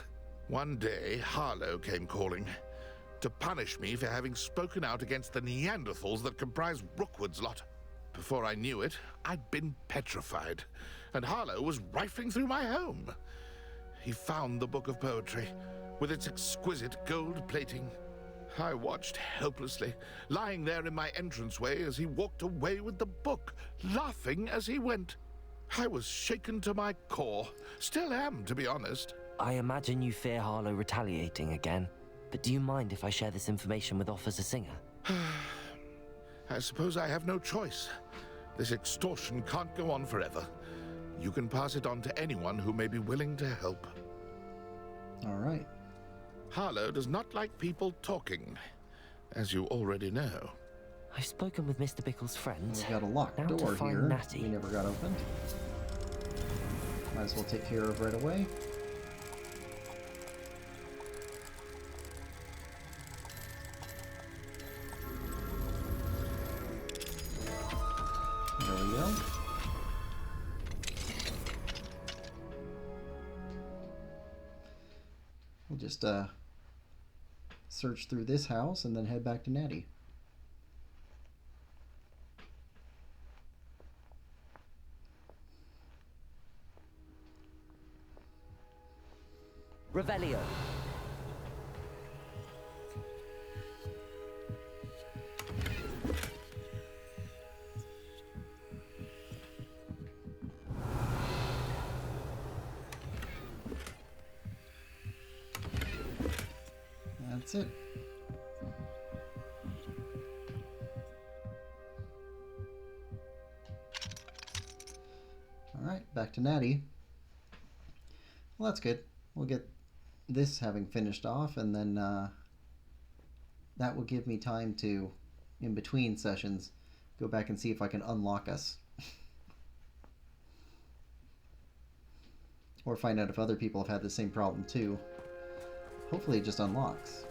One day, Harlow came calling to punish me for having spoken out against the Neanderthals that comprise Rookwood's lot. Before I knew it, I'd been petrified, and Harlow was rifling through my home. He found the book of poetry, with its exquisite gold plating. I watched helplessly, lying there in my entranceway as he walked away with the book, laughing as he went. I was shaken to my core. Still am, to be honest. I imagine you fear Harlow retaliating again, but do you mind if I share this information with Officer Singer? I suppose I have no choice. This extortion can't go on forever. You can pass it on to anyone who may be willing to help. All right. Harlow does not like people talking, as you already know. I've spoken with Mr. Bickle's friends. We've got a locked Now to door find here. Nati. We never got opened. Might as well take care of right away. There we go. We'll just search through this house and then head back to Nati. Revelio. That's it. All right, back to Nati. Well, that's good. We'll get this having finished off, and then that will give me time to, in between sessions, go back and see if I can unlock us. Or find out if other people have had the same problem too. Hopefully it just unlocks.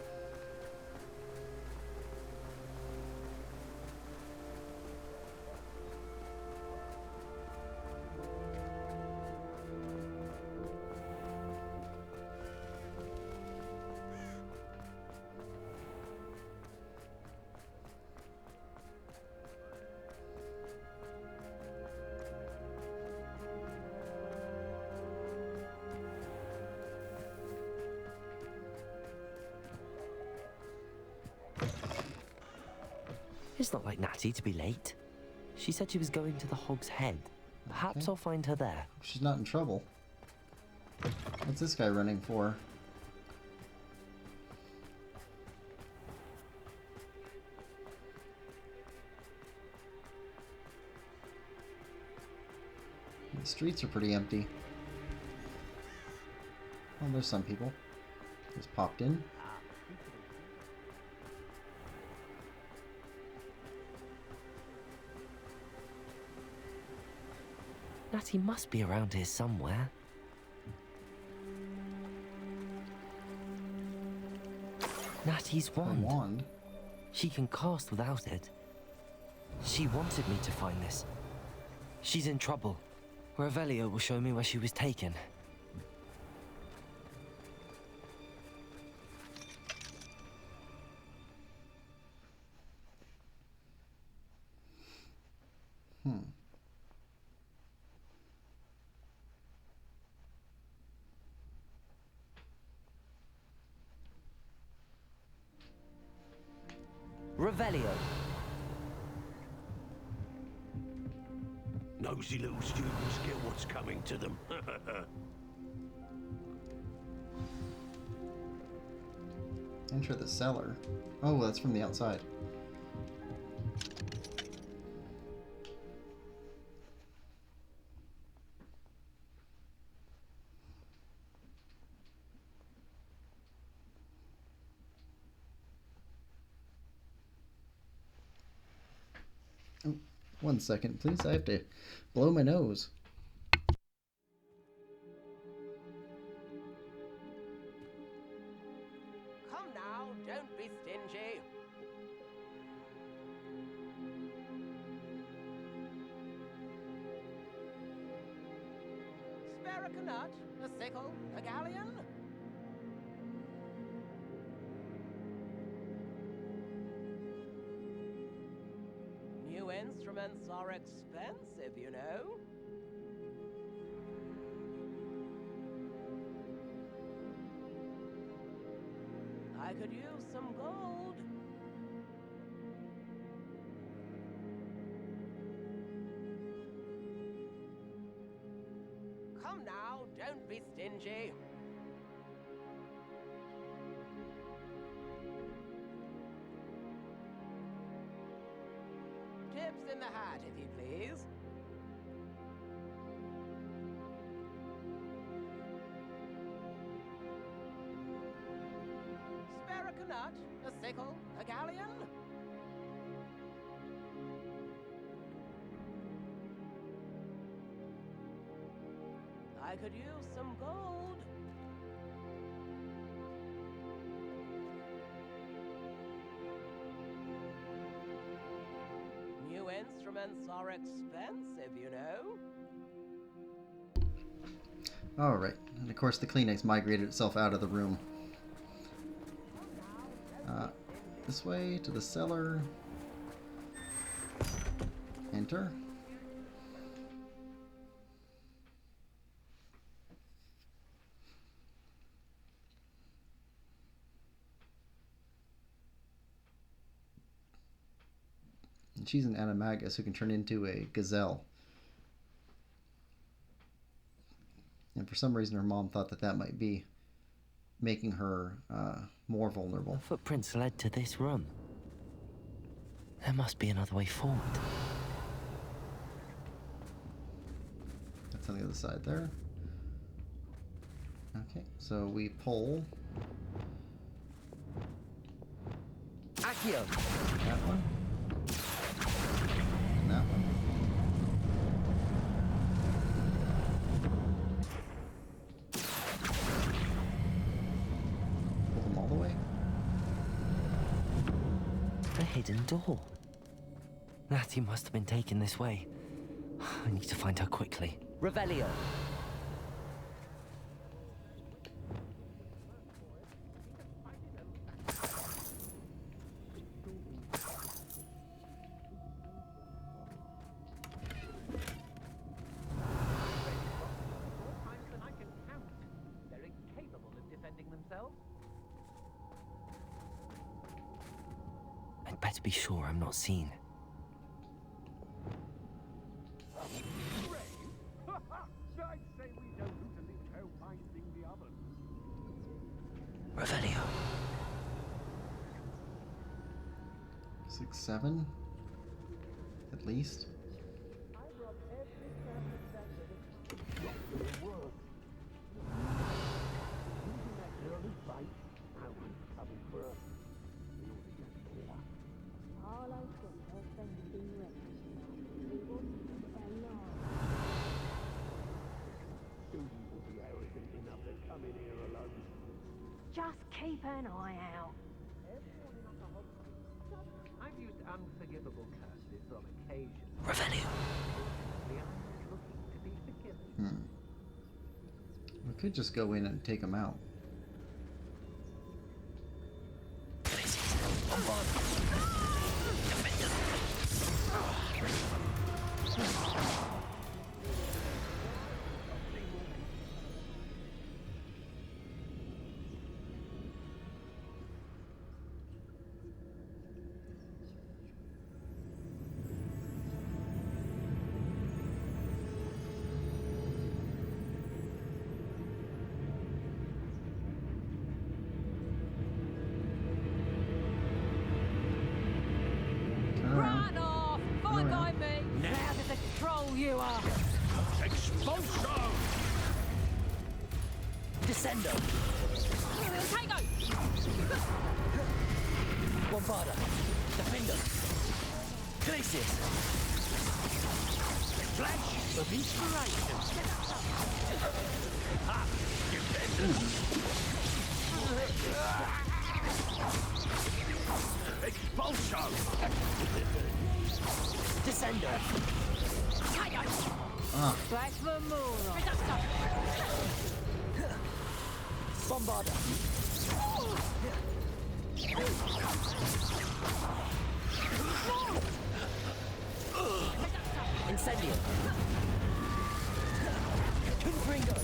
It's not like Nati to be late. She said she was going to the Hog's Head. Perhaps I'll find her there. She's not in trouble. What's this guy running for? The streets are pretty empty. Well, there's some people. Just popped in. Nati must be around here somewhere. Nati's wand. Wand? She can cast without it. She wanted me to find this. She's in trouble. Revelio will show me where she was taken. Revelio. Nosy little students get what's coming to them. Enter the cellar. Oh, that's from the outside. Oh, 1 second, please. I have to blow my nose. Come now, don't be stingy. Spare a canut, a sickle, a galleon? New instruments are expensive, you know. I could use some gold. Come now, don't be stingy. Nips in the hat, if you please. Spare a knut, a sickle, a galleon? I could use some gold. New instruments are expensive, you know. Alright, and of course the Kleenex migrated itself out of the room. This way to the cellar. Enter. And she's an animagus who can turn into a gazelle. And for some reason her mom thought that that might be making her more vulnerable. The footprints led to this room. There must be another way forward. That's on the other side there. Okay, so we pull Accio. that one. And that one. Pull them all the way. A hidden door. Nati must have been taken this way. I need to find her quickly. Revelio. I'd better be sure I'm not seen. Revelio. 6, 7. At least. Just keep an eye out. I've used unforgivable curses on occasion. Revelio. Looking to be forgiven. We could just go in and take them out. Run off! Fine by me! Now to the troll you are! Expulso! Descendo. Tango! Bombarda. Defender. Glacius. Flash of inspiration. Ha! Expulso! Descendo. Flash for more! Bombarda. Incendio. Confringo.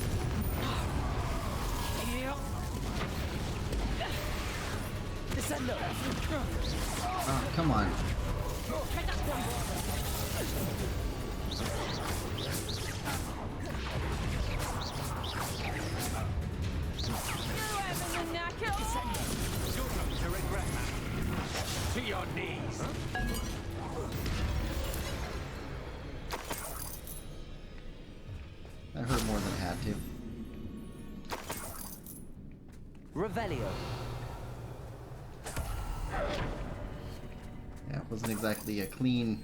Descendo. Oh, come on. To your knees. Revelio. Yeah, it wasn't exactly a clean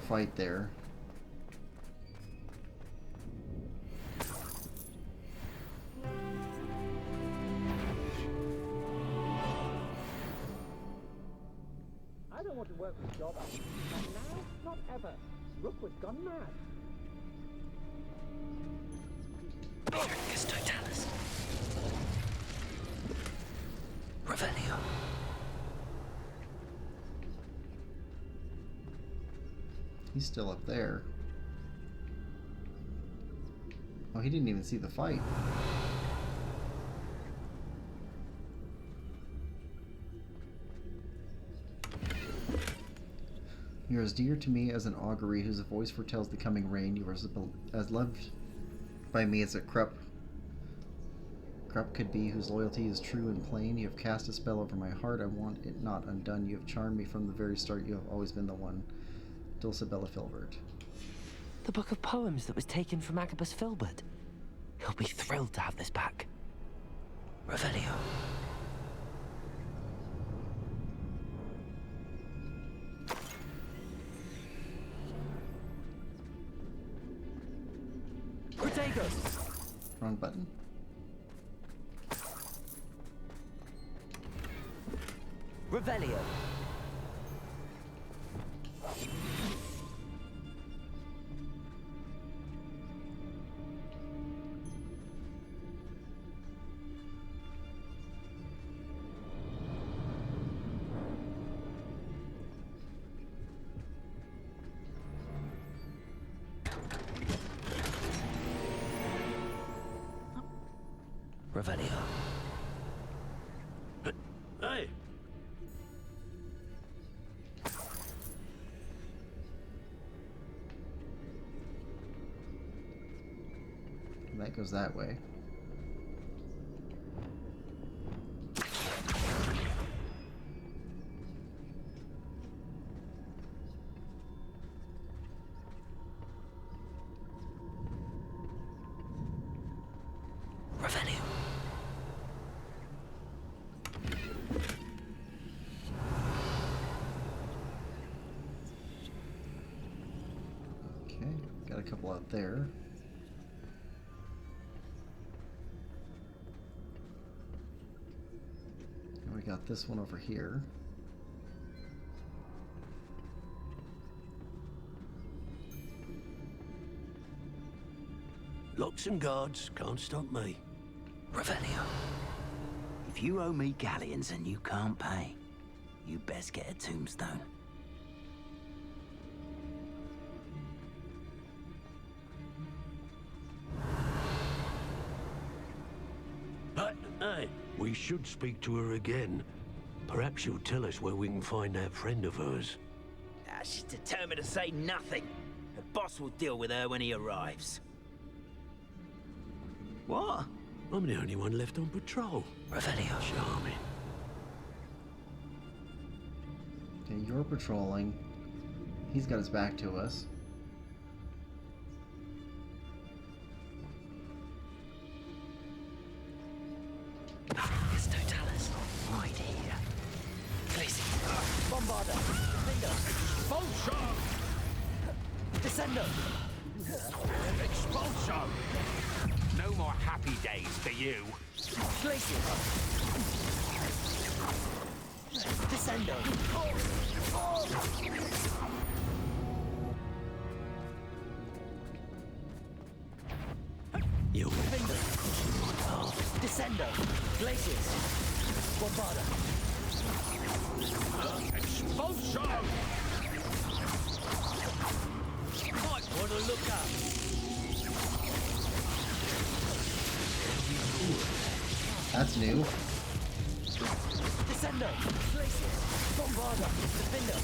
fight there. I don't want to work with job. Not now, not ever. Rookwood's gone mad. Vicus Totalis. Revelio. He's still up there. Oh, he didn't even see the fight. You are as dear to me as an augury whose voice foretells the coming rain. You are as loved by me as a Krupp could be, whose loyalty is true and plain. You have cast a spell over my heart. I want it not undone. You have charmed me from the very start. You have always been the one. Dulcibella Filbert. The book of poems that was taken from Agabus Filbert. He'll be thrilled to have this back. Revelio. Protagos. Wrong button. Revelio. Revelio. Hey! That goes that way. Revelio. Okay, got a couple out there. And we got this one over here. Locks and guards can't stop me. Revelio. If you owe me galleons and you can't pay, you best get a tombstone. Hey, we should speak to her again. Perhaps she'll tell us where we can find that friend of hers. She's determined to say nothing. The boss will deal with her when he arrives. What? I'm the only one left on patrol. Revelio. Charming. Okay, you're patrolling. He's got his back to us. Vicus Totalis. Right here. Glacier. Bombarda. Defender. Expulsion! Descendo. Expulsion! No more happy days for you. Glacier. Descendo. You Defender. Descendo. Glaciers. Bombarda. Expulsion! Might want to look up. That's new. Descendo. Glaciers. Bombarda. Defender.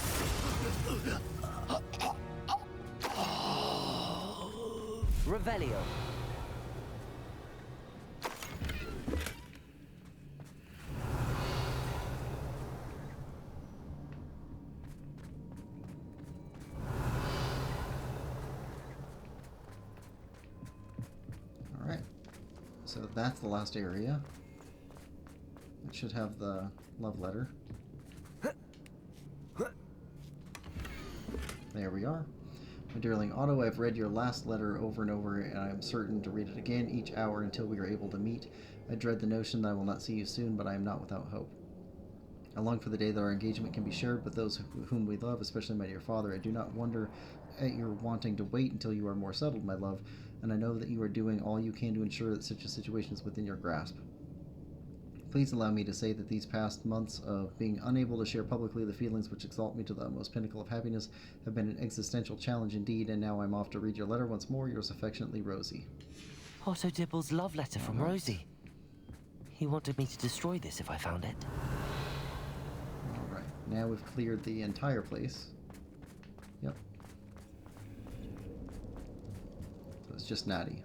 Revelio. So that's the last area. It should have the love letter. There we are. My dearling Otto, I've read your last letter over and over, and I am certain to read it again each hour until we are able to meet. I dread the notion that I will not see you soon, but I am not without hope. I long for the day that our engagement can be shared with those whom we love, especially my dear father. I do not wonder at your wanting to wait until you are more settled, my love, and I know that you are doing all you can to ensure that such a situation is within your grasp. Please allow me to say that these past months of being unable to share publicly the feelings which exalt me to the utmost pinnacle of happiness have been an existential challenge indeed, and now I'm off to read your letter once more. Yours affectionately, Rosie. Otto Dibble's love letter from Rosie. He wanted me to destroy this if I found it. Alright, now we've cleared the entire place. Yep. So it's just Nati.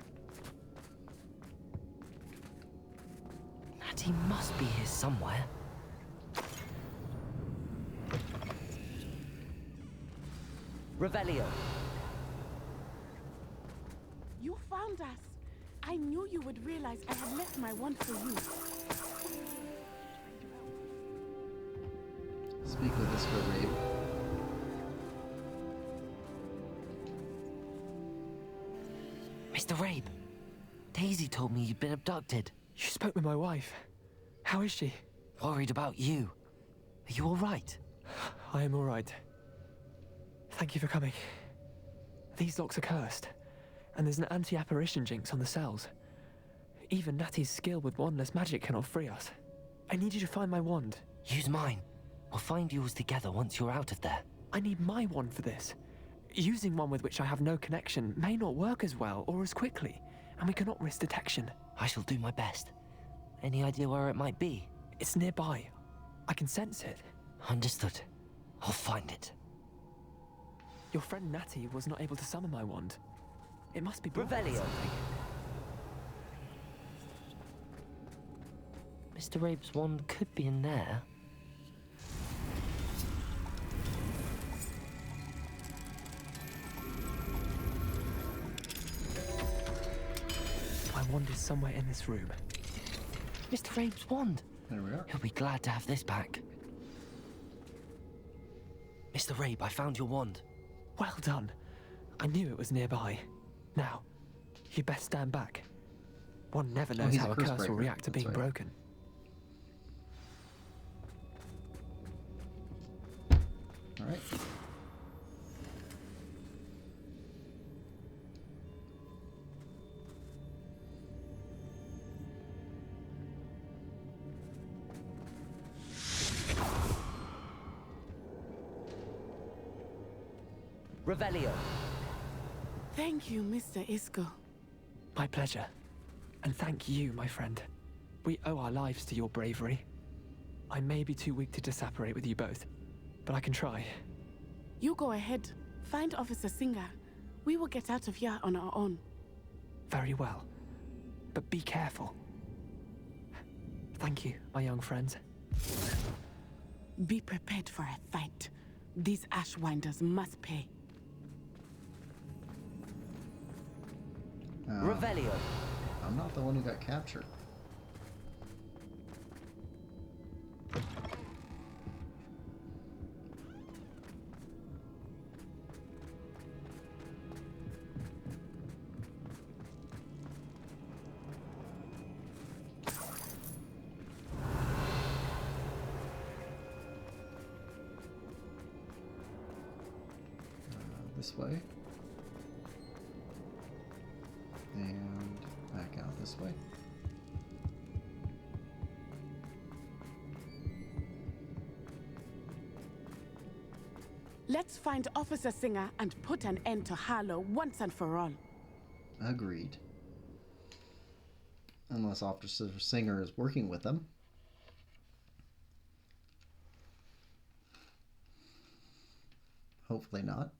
Nati must be here somewhere. Revelio. You found us. I knew you would realize I had left my wand for you. Speak with us, Rabe. Mr. Rabe, Daisy told me you'd been abducted. You spoke with my wife. How is she? Worried about you. Are you all right? I am all right. Thank you for coming. These locks are cursed, and there's an anti-apparition jinx on the cells. Even Natty's skill with wandless magic cannot free us. I need you to find my wand. Use mine. We'll find yours together once you're out of there. I need my wand for this. Using one with which I have no connection may not work as well or as quickly, and we cannot risk detection. I shall do my best. Any idea where it might be? It's nearby. I can sense it. Understood. I'll find it. Your friend Natty was not able to summon my wand. It must be blocked. Revelio. Mr. Rabe's wand could be in there. My wand is somewhere in this room. Mr. Rabe's wand. There we are. He'll be glad to have this back. Mr. Rabe, I found your wand. Well done. I knew it was nearby. Now, you best stand back. One never knows he's how a a curse curse will breaker. react to That's being right. broken. Alright. Revelio. Thank you, Mr. Isco. My pleasure. And thank you, my friend. We owe our lives to your bravery. I may be too weak to disapparate with you both, but I can try. You go ahead. Find Officer Singer. We will get out of here on our own. Very well. But be careful. Thank you, my young friends. Be prepared for a fight. These Ashwinders must pay. Revelio. I'm not the one who got captured. This way. And back out this way. Let's find Officer Singer and put an end to Harlow once and for all. Agreed. Unless Officer Singer is working with them. Hopefully not.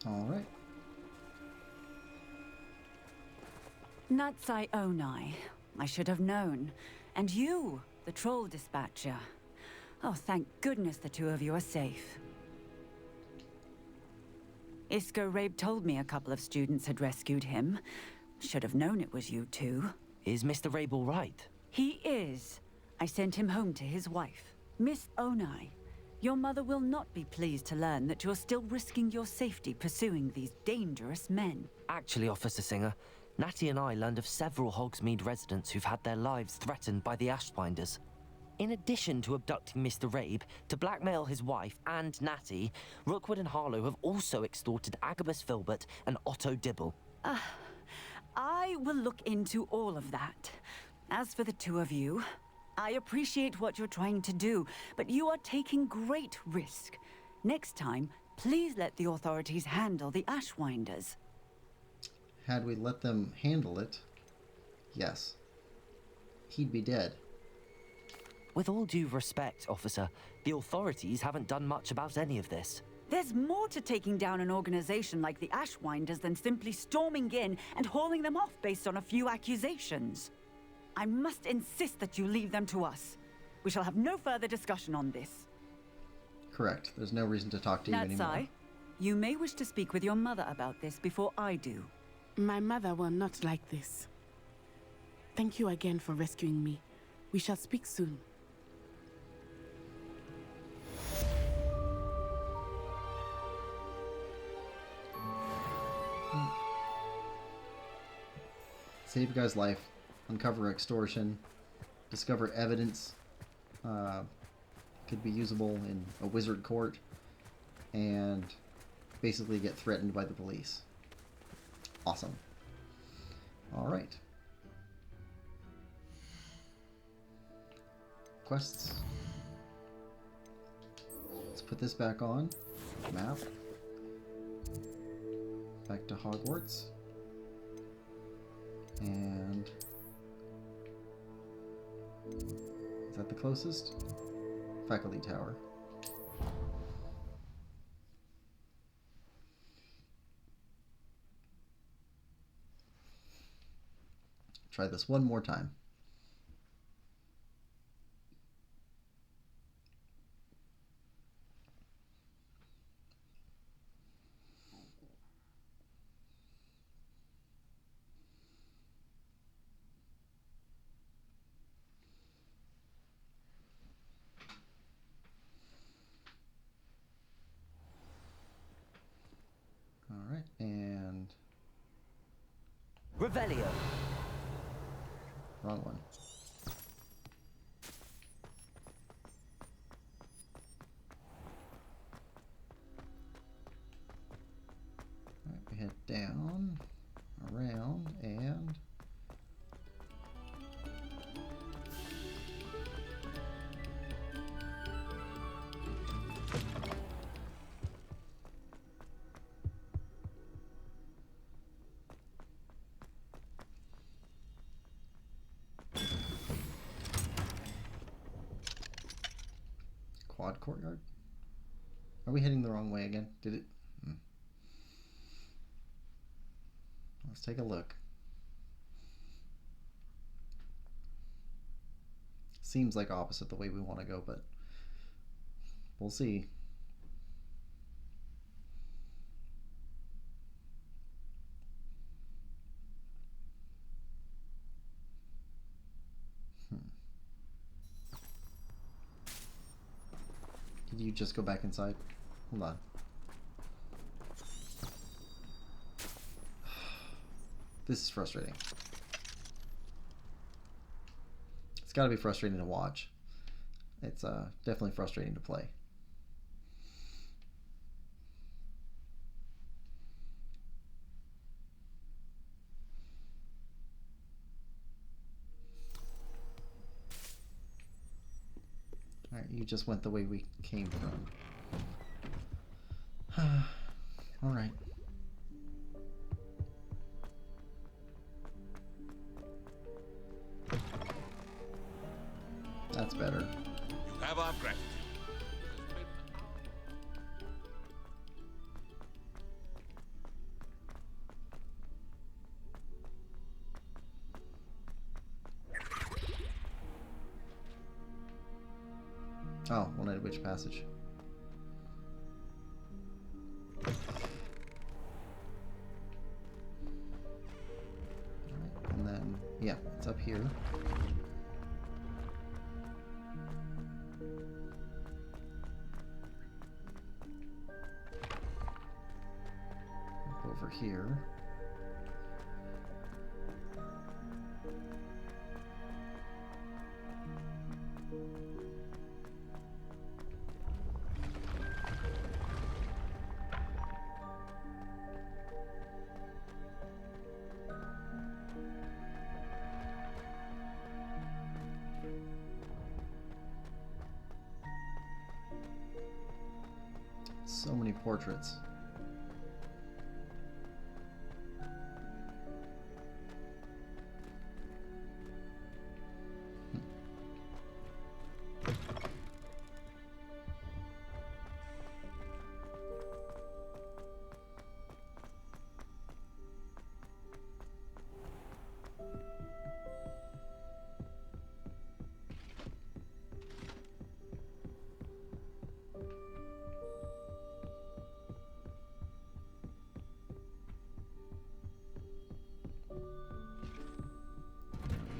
Alright. Natsai Onai. I should have known. And you, the troll dispatcher. Oh, thank goodness the two of you are safe. Isco Rabe told me a couple of students had rescued him. Should have known it was you two. Is Mr. Rabe all right? He is. I sent him home to his wife. Miss Onai, your mother will not be pleased to learn that you're still risking your safety pursuing these dangerous men. Actually, Officer Singer, Nati and I learned of several Hogsmeade residents who've had their lives threatened by the Ashwinders. In addition to abducting Mr. Rabe to blackmail his wife and Nati, Rookwood and Harlow have also extorted Agabus Filbert and Otto Dibble. I will look into all of that. As for the two of you, I appreciate what you're trying to do, but you are taking great risk. Next time, please let the authorities handle the Ashwinders. Had we let them handle it, yes, he'd be dead. With all due respect, officer, the authorities haven't done much about any of this. There's more to taking down an organization like the Ashwinders than simply storming in and hauling them off based on a few accusations. I must insist that you leave them to us. We shall have no further discussion on this. Correct. There's no reason to talk to you anymore. Natsai, you may wish to speak with your mother about this before I do. My mother will not like this. Thank you again for rescuing me. We shall speak soon. Save a guy's life, uncover extortion, discover evidence could be usable in a wizard court, and basically get threatened by the police. Awesome. Alright. Quests. Let's put this back on. Map. Back to Hogwarts. And is that the closest? Faculty Tower. Try this one more time. Alright, and Revelio. Wrong one. Alright, we head down, around, and Quad Courtyard? Are we heading the wrong way again? Did it? Let's take a look. Seems like opposite the way we want to go, but we'll see. Did you just go back inside? Hold on. This is frustrating. It's got to be frustrating to watch. It's definitely frustrating to play. Alright, you just went the way we came from. Alright. That's better. You have our gratitude. Oh, One-Eyed Witch Passage. Alright, and then, yeah, it's up here. Up over here. So many portraits.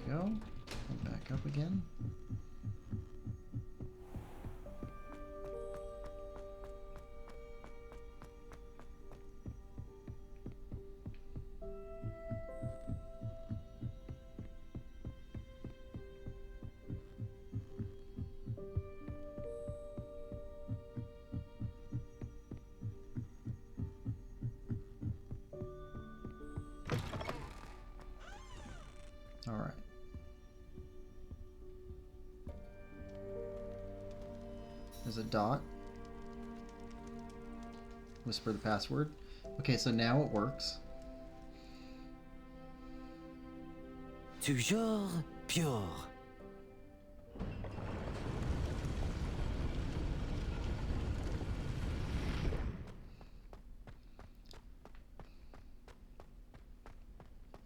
Go. And back up again. All right. There's a dot. Whisper the password. Okay, so now it works. Toujours pure.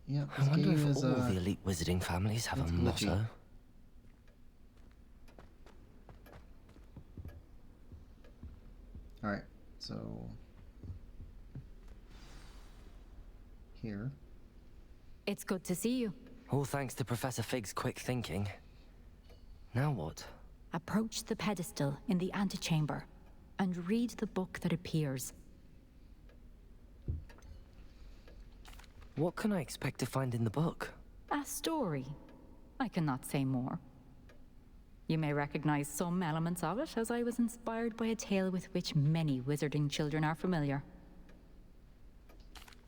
Yeah, I wonder if all the elite wizarding families have a motto. Alright, so here. It's good to see you. All thanks to Professor Fig's quick thinking. Now what? Approach the pedestal in the antechamber and read the book that appears. What can I expect to find in the book? A story. I cannot say more. You may recognize some elements of it, as I was inspired by a tale with which many wizarding children are familiar.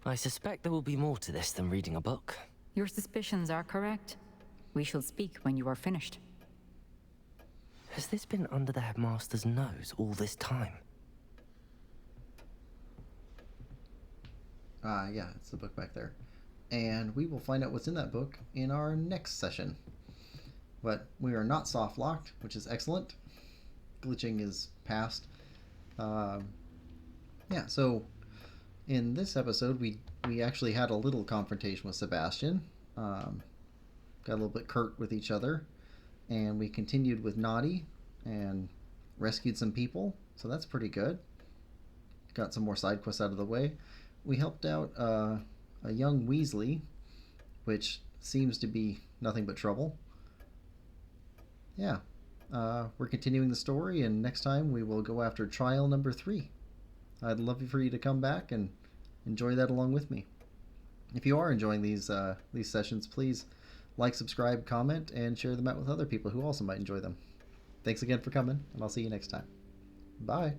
I suspect there will be more to this than reading a book. Your suspicions are correct. We shall speak when you are finished. Has this been under the headmaster's nose all this time? Yeah, it's the book back there. And we will find out what's in that book in our next session. But we are not soft locked, which is excellent. Glitching is past. Yeah, so in this episode, we actually had a little confrontation with Sebastian. Got a little bit curt with each other. And we continued with Nati and rescued some people. So that's pretty good. Got some more side quests out of the way. We helped out a young Weasley, which seems to be nothing but trouble. Yeah, we're continuing the story, and next time we will go after trial number 3. I'd love for you to come back and enjoy that along with me. If you are enjoying these sessions, please like, subscribe, comment, and share them out with other people who also might enjoy them. Thanks again for coming, and I'll see you next time. Bye.